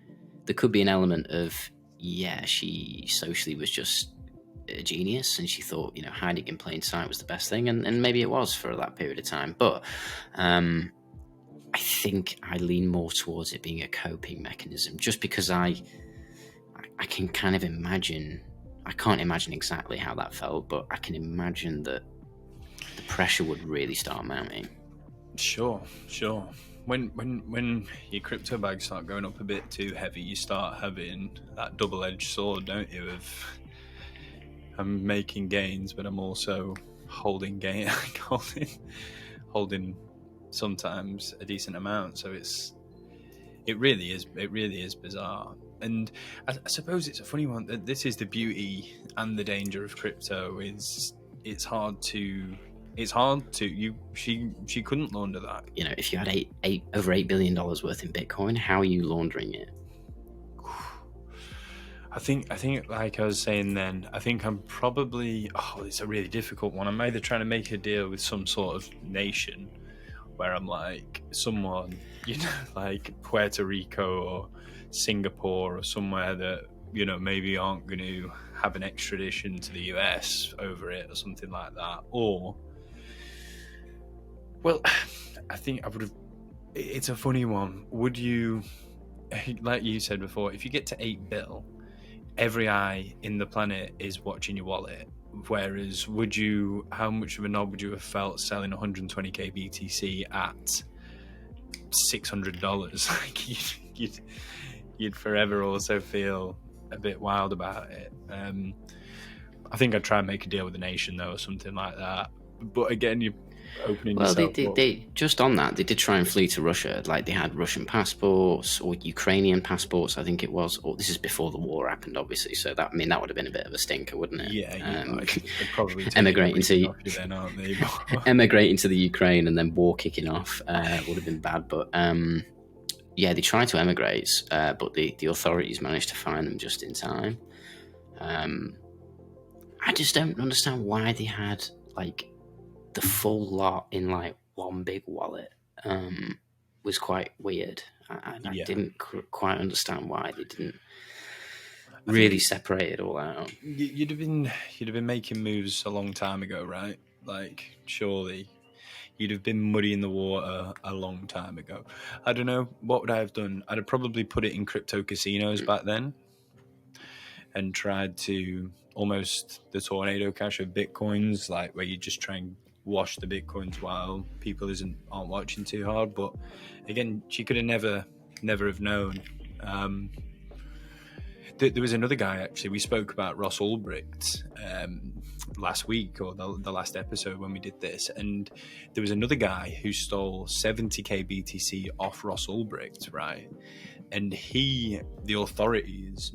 S3: there could be an element of, yeah, she socially was just a genius, and she thought, you know, hiding in plain sight was the best thing, and maybe it was for that period of time. But I think I lean more towards it being a coping mechanism, just because I can kind of imagine. I can't imagine exactly how that felt, but I can imagine that the pressure would really start mounting. Sure.
S2: When your crypto bags start going up a bit too heavy, you start having that double-edged sword, don't you? Of I'm making gains, but I'm also holding sometimes a decent amount. So it really is bizarre. And I suppose it's a funny one. That this is the beauty and the danger of crypto. Is it's hard to she couldn't launder that.
S3: You know, if you had over $8 billion worth in Bitcoin, how are you laundering it?
S2: I think like I was saying then, I think I'm probably, it's a really difficult one. I'm either trying to make a deal with some sort of nation where I'm like someone, you know, like Puerto Rico or Singapore or somewhere that, you know, maybe aren't going to have an extradition to the US over it or something like that. Or, well, I think I would have, it's a funny one. Would you, like you said before, if you get to $8 billion, every eye in the planet is watching your wallet. Whereas, how much of a knob would you have felt selling 120k BTC at $600? Like you'd forever also feel a bit wild about it. I think I'd try and make a deal with the nation though, or something like that. But again, you're opening yourself up.
S3: They just on that, they did try and flee to Russia. Like they had Russian passports or Ukrainian passports, I think it was. Or this is before the war happened, obviously. So that would have been a bit of a stinker, wouldn't it?
S2: Yeah, they'd probably
S3: emigrating to
S2: then, aren't they?
S3: emigrating to the Ukraine and then war kicking off would have been bad. But yeah, they tried to emigrate, but the authorities managed to find them just in time. I just don't understand why they had like the full lot in like one big wallet. Was quite weird. I didn't quite understand why they didn't really separate it all out.
S2: You'd have been making moves a long time ago, right? Like surely you'd have been muddying the water a long time ago. I don't know, what would I have done? I'd have probably put it in crypto casinos back then and tried to almost the tornado cash of bitcoins, like where you just try and wash the bitcoins while people aren't watching too hard. But again, she could have never have known. There was another guy, actually, we spoke about Ross Ulbricht last week, or the last episode when we did this, and there was another guy who stole 70k BTC off Ross Ulbricht, right? And the authorities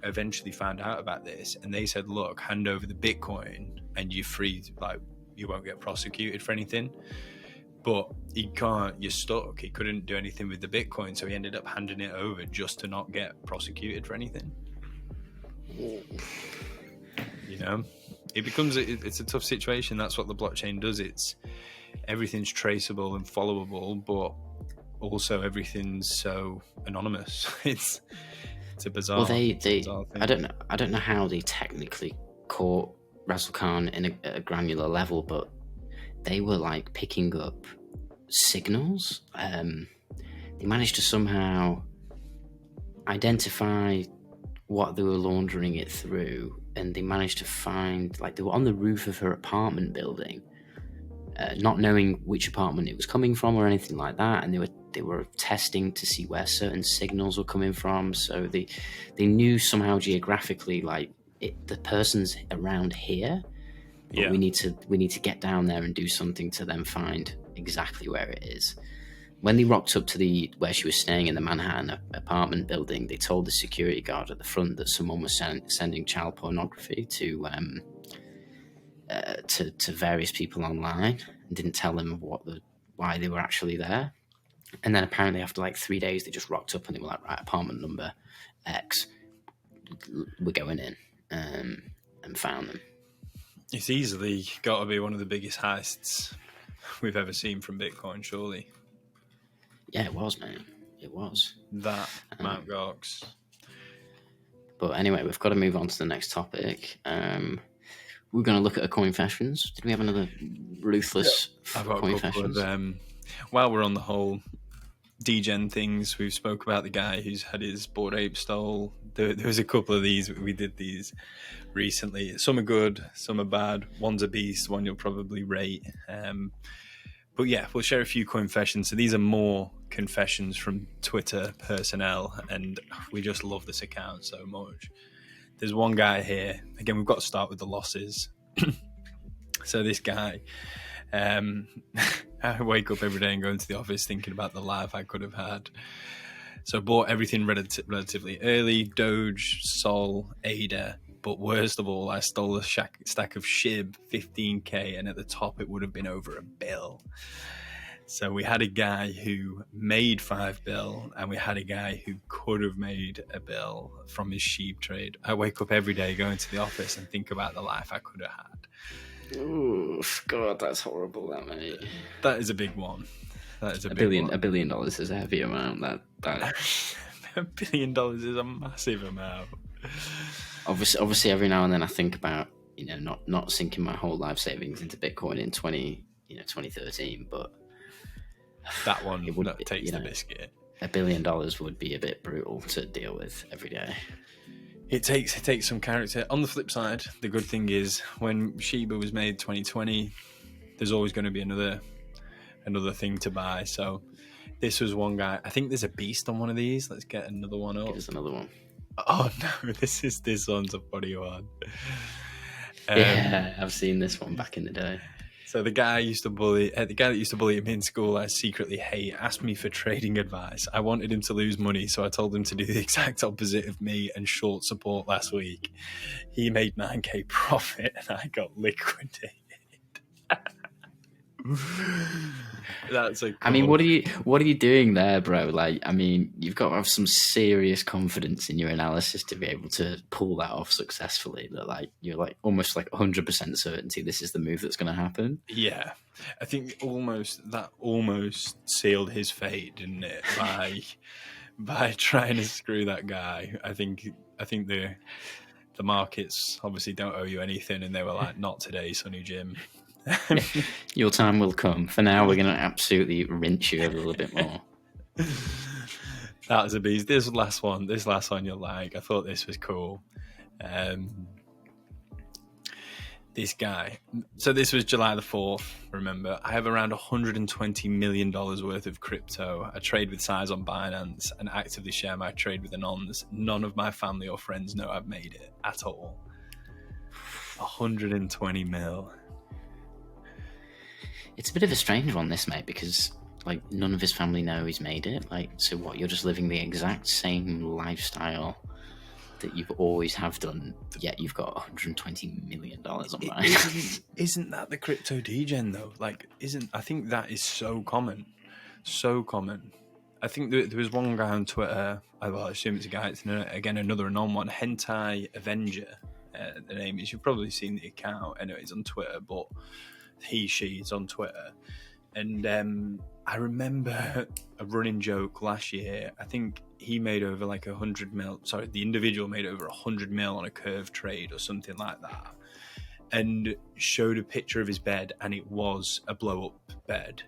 S2: eventually found out about this, and they said, look, hand over the Bitcoin and you're free, like you won't get prosecuted for anything. But you're stuck. He couldn't do anything with the Bitcoin, so he ended up handing it over just to not get prosecuted for anything. You know, it's a tough situation. That's what the blockchain does. Everything's traceable and followable, but also everything's so anonymous. It's a bizarre.
S3: Well,
S2: bizarre thing.
S3: I don't know how they technically caught Razzle Khan in a granular level, but they were like picking up signals. They managed to somehow identify what they were laundering it through, and they managed to find, like, they were on the roof of her apartment building, not knowing which apartment it was coming from or anything like that, and they were testing to see where certain signals were coming from. So they knew somehow geographically, like, the person's around here. But we need to get down there and do something to then find exactly where it is. When they rocked up to where she was staying in the Manhattan apartment building, they told the security guard at the front that someone was sending child pornography to various people online, and didn't tell them why they were actually there. And then apparently after like 3 days, they just rocked up and they were like, right, apartment number X, we're going in, and found them.
S2: It's easily got to be one of the biggest heists we've ever seen from Bitcoin, surely.
S3: Yeah, it was, man. It was.
S2: That, Mt. Gox.
S3: But anyway, we've got to move on to the next topic. We're going to look at a coinfessions. Did we have another ruthless coinfessions?
S2: While we're on the whole Degen things, we've spoke about the guy who's had his Bored Ape stole. There was a couple of these. We did these recently. Some are good, some are bad. One's a beast, one you'll probably rate. But yeah, we'll share a few coinfessions. So these are more confessions from Twitter personnel, and we just love this account so much. There's one guy here. Again, we've got to start with the losses. So this guy, I wake up every day and go into the office thinking about the life I could have had. So I bought everything relatively early: Doge, Sol, ADA. But worst of all, I stole a stack of SHIB, 15k, and at the top it would have been over $1 billion. So we had a guy who made $5 billion, and we had a guy who could have made $1 billion from his sheep trade. I wake up every day, go into the office, and think about the life I could have had.
S3: Oof, God, that's horrible, that, mate.
S2: That is a big one. That is
S3: $1 billion is a heavy amount. That
S2: $1 billion is a massive amount.
S3: Obviously, every now and then I think about, not sinking my whole life savings into Bitcoin in 2013, but
S2: that one takes the biscuit.
S3: $1 billion would be a bit brutal to deal with every day.
S2: it takes some character. On the flip side, the good thing is when Shiba was made 2020, there's always going to be another thing to buy. So this was one guy. I think there's a beast on one of these. Let's get another one up.
S3: There's another one.
S2: Oh no, this one's a funny one.
S3: Yeah, I've seen this one back in the day.
S2: So the guy that used to bully him in school, I secretly hate, asked me for trading advice. I wanted him to lose money, so I told him to do the exact opposite of me and short support last week. He made 9k profit and I got liquidated. That's a cool.
S3: I mean, what are you doing there, bro? Like, I mean, you've got to have some serious confidence in your analysis to be able to pull that off successfully. That like you're like almost like 100% certainty this is the move that's going to happen.
S2: Yeah, I think almost sealed his fate, didn't it? By trying to screw that guy. I think the markets obviously don't owe you anything, and they were like, not today, Sonny Jim.
S3: Your time will come. For now, we're going to absolutely rinse you a little bit more.
S2: That was a beast. This last one you'll like. I thought this was cool. This guy. So this was July the 4th, remember. I have around $120 million worth of crypto. I trade with size on Binance and actively share my trade with Anons. None of my family or friends know I've made it at all. 120 mil.
S3: It's a bit of a strange one, this, mate, because like none of his family know he's made it. Like, so what? You're just living the exact same lifestyle that you've always have done, yet you've got $120 million on Binance.
S2: Isn't that the crypto degen though? Like, I think that is so common, so common. I think there was one guy on Twitter. I assume it's a guy. It's again another anon one. Hentai Avenger. The name is. You've probably seen the account. I know it's on Twitter, but she's on Twitter. And I remember a running joke last year. I think he made over like 100 mil. Sorry, the individual made over 100 mil on a curve trade or something like that, and showed a picture of his bed, and it was a blow up bed.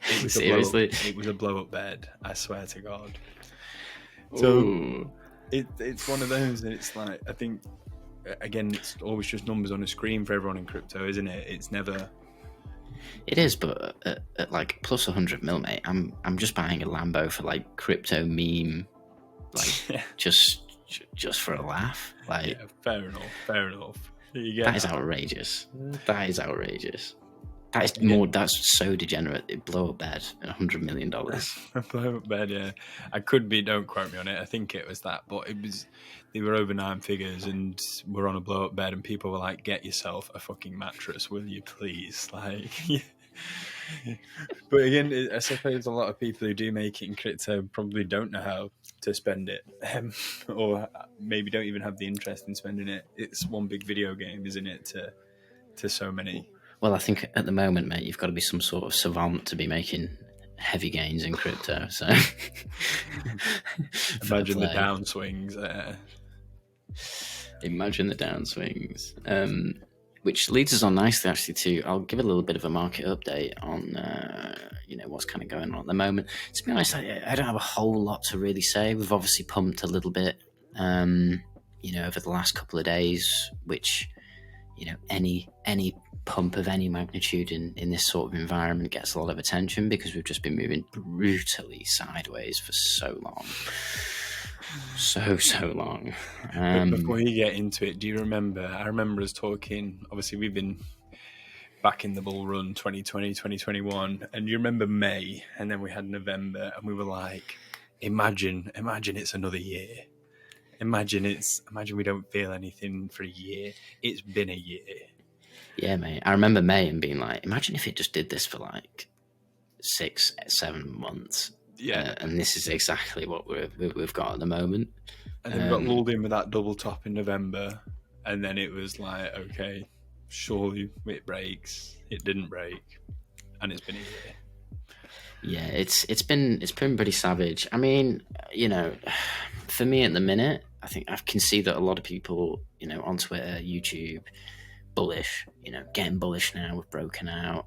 S2: It was
S3: Seriously?
S2: It was a blow up bed. I swear to God. So it's one of those, and it's like, I think, again, it's always just numbers on a screen for everyone in crypto, isn't it? It's never.
S3: It is, but at like plus 100 mil, mate, I'm just buying a Lambo for like crypto meme, like just for a laugh. Like,
S2: yeah, fair enough.
S3: That is outrageous. That is outrageous. That's so degenerate. Blow up bed, $100 million.
S2: Blow up bed, yeah. I could be. Don't quote me on it. I think it was that, but it was. They were over 9 figures, and we're on a blow up bed, and people were like, "Get yourself a fucking mattress, will you, please?" Like, but again, I suppose a lot of people who do make it in crypto probably don't know how to spend it, or maybe don't even have the interest in spending it. It's one big video game, isn't it? To so many.
S3: Well, I think at the moment, mate, you've got to be some sort of savant to be making heavy gains in crypto. So
S2: imagine the downswings.
S3: Imagine the downswings. Which leads us on nicely, actually, to I'll give a little bit of a market update on what's kind of going on at the moment. To be honest, I don't have a whole lot to really say. We've obviously pumped a little bit, over the last couple of days, which any pump of any magnitude in this sort of environment gets a lot of attention because we've just been moving brutally sideways for so long. So long.
S2: But before you get into it, do you remember? I remember us talking. Obviously, we've been back in the bull run 2020, 2021. And you remember May, and then we had November, and we were like, imagine it's another year. Imagine we don't feel anything for a year. It's been a year.
S3: Yeah, mate. I remember May and being like, imagine if it just did this for like 6-7 months.
S2: Yeah.
S3: And this is exactly what we've got at the moment.
S2: And then we got lulled in with that double top in November. And then it was like, okay, surely it breaks. It didn't break. And it's been a year.
S3: Yeah, it's been pretty savage. I mean, for me at the minute, I think I can see that a lot of people, on Twitter, YouTube, bullish, getting bullish now. We've broken out.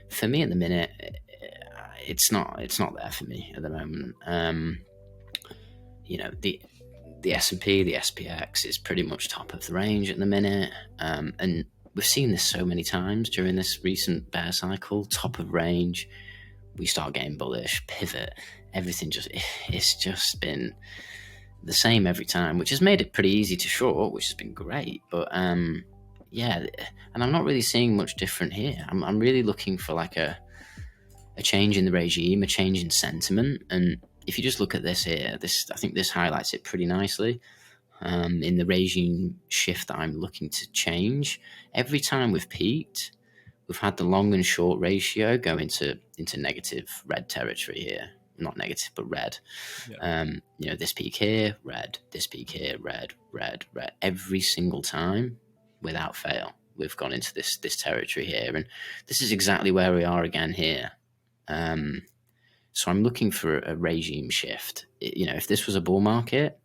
S3: For me at the minute, it's not there for me at the moment. the S&P, the SPX is pretty much top of the range at the minute. And we've seen this so many times during this recent bear cycle. Top of range, we start getting bullish, pivot, everything it's just been the same every time, which has made it pretty easy to short, which has been great. But yeah, and I'm not really seeing much different here. I'm really looking for like a change in the regime, a change in sentiment. And if you just look at this here, I think this highlights it pretty nicely. In the regime shift that I'm looking to change, every time we've peaked, we've had the long and short ratio go into negative red territory here. Not negative, but red. Yeah. This peak here, red. This peak here, red, red, red. Every single time, without fail, we've gone into this territory here, and this is exactly where we are again here. So I'm looking for a regime shift. If this was a bull market,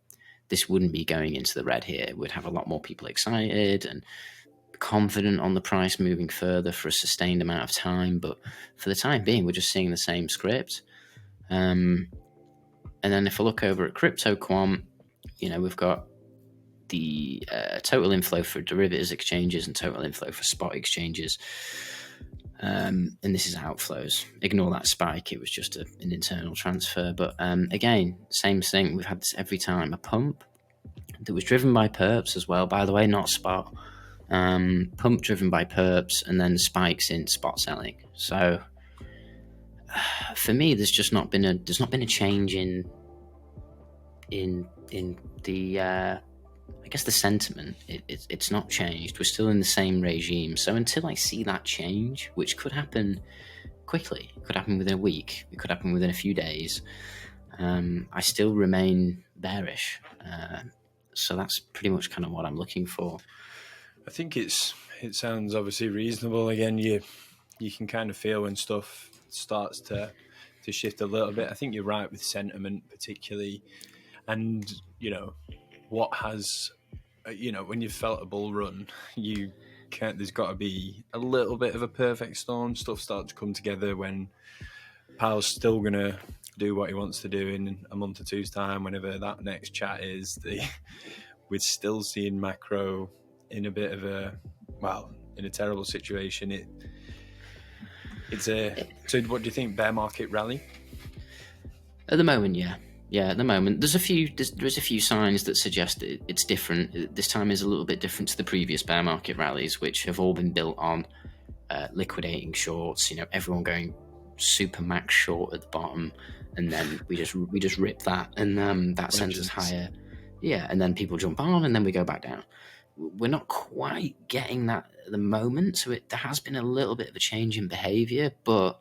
S3: this wouldn't be going into the red here. We'd have a lot more people excited and confident on the price moving further for a sustained amount of time. But for the time being, we're just seeing the same script. And then if I look over at crypto quant, we've got the total inflow for derivatives exchanges and total inflow for spot exchanges. And this is outflows. Ignore that spike. It was just an internal transfer. But again, same thing. We've had this every time. A pump that was driven by perps as well, by the way, not spot. Pump driven by perps and then spikes in spot selling. So for me, there's not been a change in the I guess the sentiment. It's not changed. We're still in the same regime. So until I see that change, which could happen quickly, it could happen within a week, it could happen within a few days, I still remain bearish. So that's pretty much kind of what I'm looking for.
S2: I think it sounds obviously reasonable. Again, you can kind of feel when stuff starts to shift a little bit. I think you're right with sentiment particularly, and what has when you've felt a bull run, there's got to be a little bit of a perfect storm. Stuff starts to come together when Powell's still gonna do what he wants to do in a month or two's time, whenever that next chat is. We're still seeing macro in a bit of in a terrible situation. So what do you think? Bear market rally?
S3: At the moment, yeah. Yeah, at the moment, there's a few signs that suggest it's different. This time is a little bit different to the previous bear market rallies, which have all been built on liquidating shorts. Everyone going super max short at the bottom, and then we just rip that, and that sends us higher. Yeah, and then people jump on, and then we go back down. We're not quite getting that at the moment, so there has been a little bit of a change in behavior, but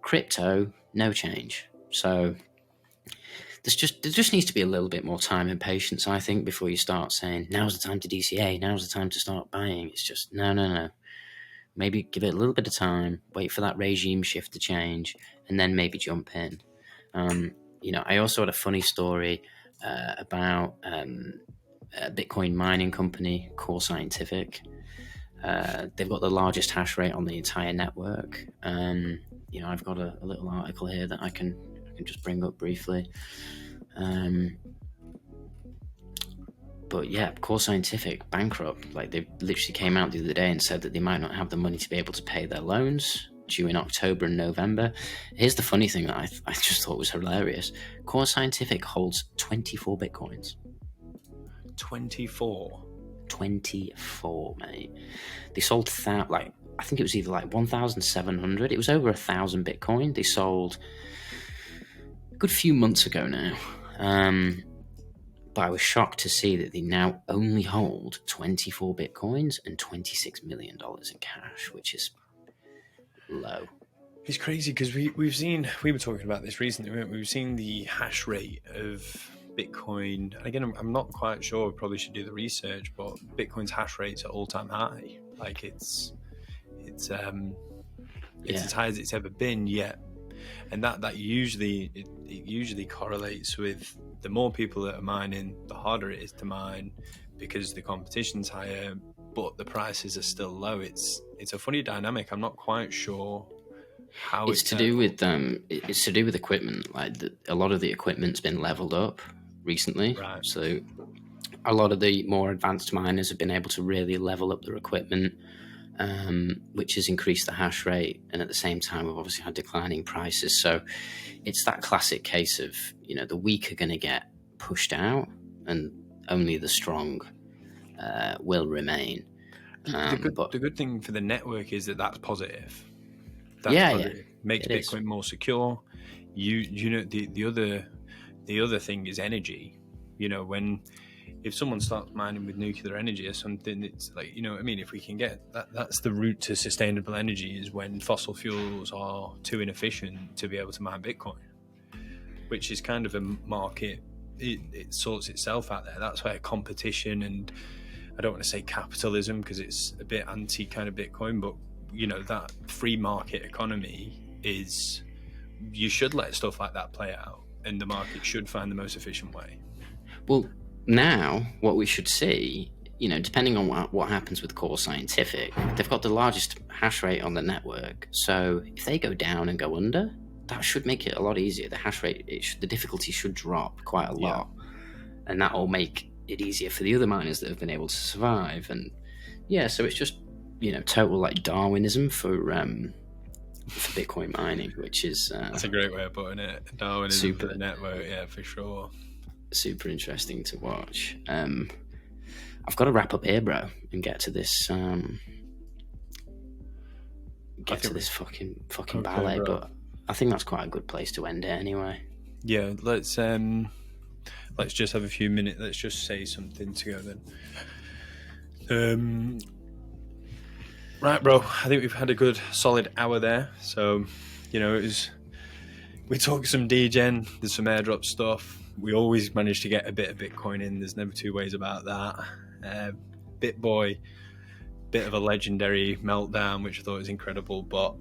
S3: crypto, no change. So there just needs to be a little bit more time and patience, I think, before you start saying, now's the time to DCA, now's the time to start buying. It's just, no. Maybe give it a little bit of time, wait for that regime shift to change, and then maybe jump in. I also had a funny story about a Bitcoin mining company, Core Scientific. They've got the largest hash rate on the entire network. I've got a little article here that I can just bring up briefly. But yeah, Core Scientific bankrupt. Like, they literally came out the other day and said that they might not have the money to be able to pay their loans due in October and November. Here's the funny thing that I just thought was hilarious. Core Scientific holds 24 Bitcoins. 24, mate. They sold I think it was either 1,700. It was over 1,000 Bitcoin. They sold a good few months ago now. But I was shocked to see that they now only hold 24 Bitcoins and $26 million in cash, which is low.
S2: It's crazy because we were talking about this recently, weren't we? We've seen the hash rate of Bitcoin. Again, I'm not quite sure. We probably should do the research, but Bitcoin's hash rate's at all-time high. Like it's as high as it's ever been yet. And that usually it usually correlates with the more people that are mining, the harder it is to mine because the competition's higher, but the prices are still low. It's a funny dynamic. I'm not quite sure how it's to do with
S3: it's to do with equipment. Like a lot of the equipment's been leveled up. recently.
S2: Right.
S3: So a lot of the more advanced miners have been able to really level up their equipment, which has increased the hash rate. And at the same time, we've obviously had declining prices. So it's that classic case of, the weak are going to get pushed out and only the strong will remain.
S2: The good thing for the network is that that's positive. That's positive.
S3: Yeah.
S2: Makes Bitcoin more secure. The other thing is energy. If someone starts mining with nuclear energy or something, it's like, if we can get that's the route to sustainable energy, is when fossil fuels are too inefficient to be able to mine Bitcoin, which is kind of a market. It sorts itself out there. That's where competition, and I don't want to say capitalism because it's a bit anti kind of Bitcoin, but that free market economy is, you should let stuff like that play out, and the market should find the most efficient way.
S3: Well, now what we should see, depending on what happens with Core Scientific, they've got the largest hash rate on the network. So if they go down and go under, that should make it a lot easier. The hash rate, the difficulty should drop quite a lot, and that will make it easier for the other miners that have been able to survive. And so it's just total like Darwinism for Bitcoin mining, which is
S2: that's a great way of putting it. Darwinism for the network, yeah, for sure.
S3: Super interesting to watch. I've got to wrap up here, bro, and get to this fucking ballet, bro. But I think that's quite a good place to end it anyway.
S2: Yeah, let's just have a few minutes. Let's just say something to go then. Right, bro. I think we've had a good solid hour there. So, we talked some Degen, there's some airdrop stuff. We always manage to get a bit of Bitcoin in. There's never two ways about that. Bitboy, bit of a legendary meltdown, which I thought was incredible. But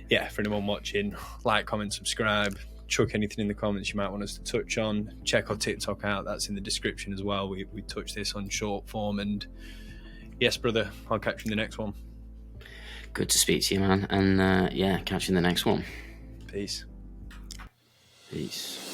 S2: yeah, for anyone watching, like, comment, subscribe, chuck anything in the comments you might want us to touch on. Check our TikTok out. That's in the description as well. We touch this on short form. And yes, brother, I'll catch you in the next one.
S3: Good to speak to you, man. And catch you in the next one.
S2: Peace.
S3: Peace.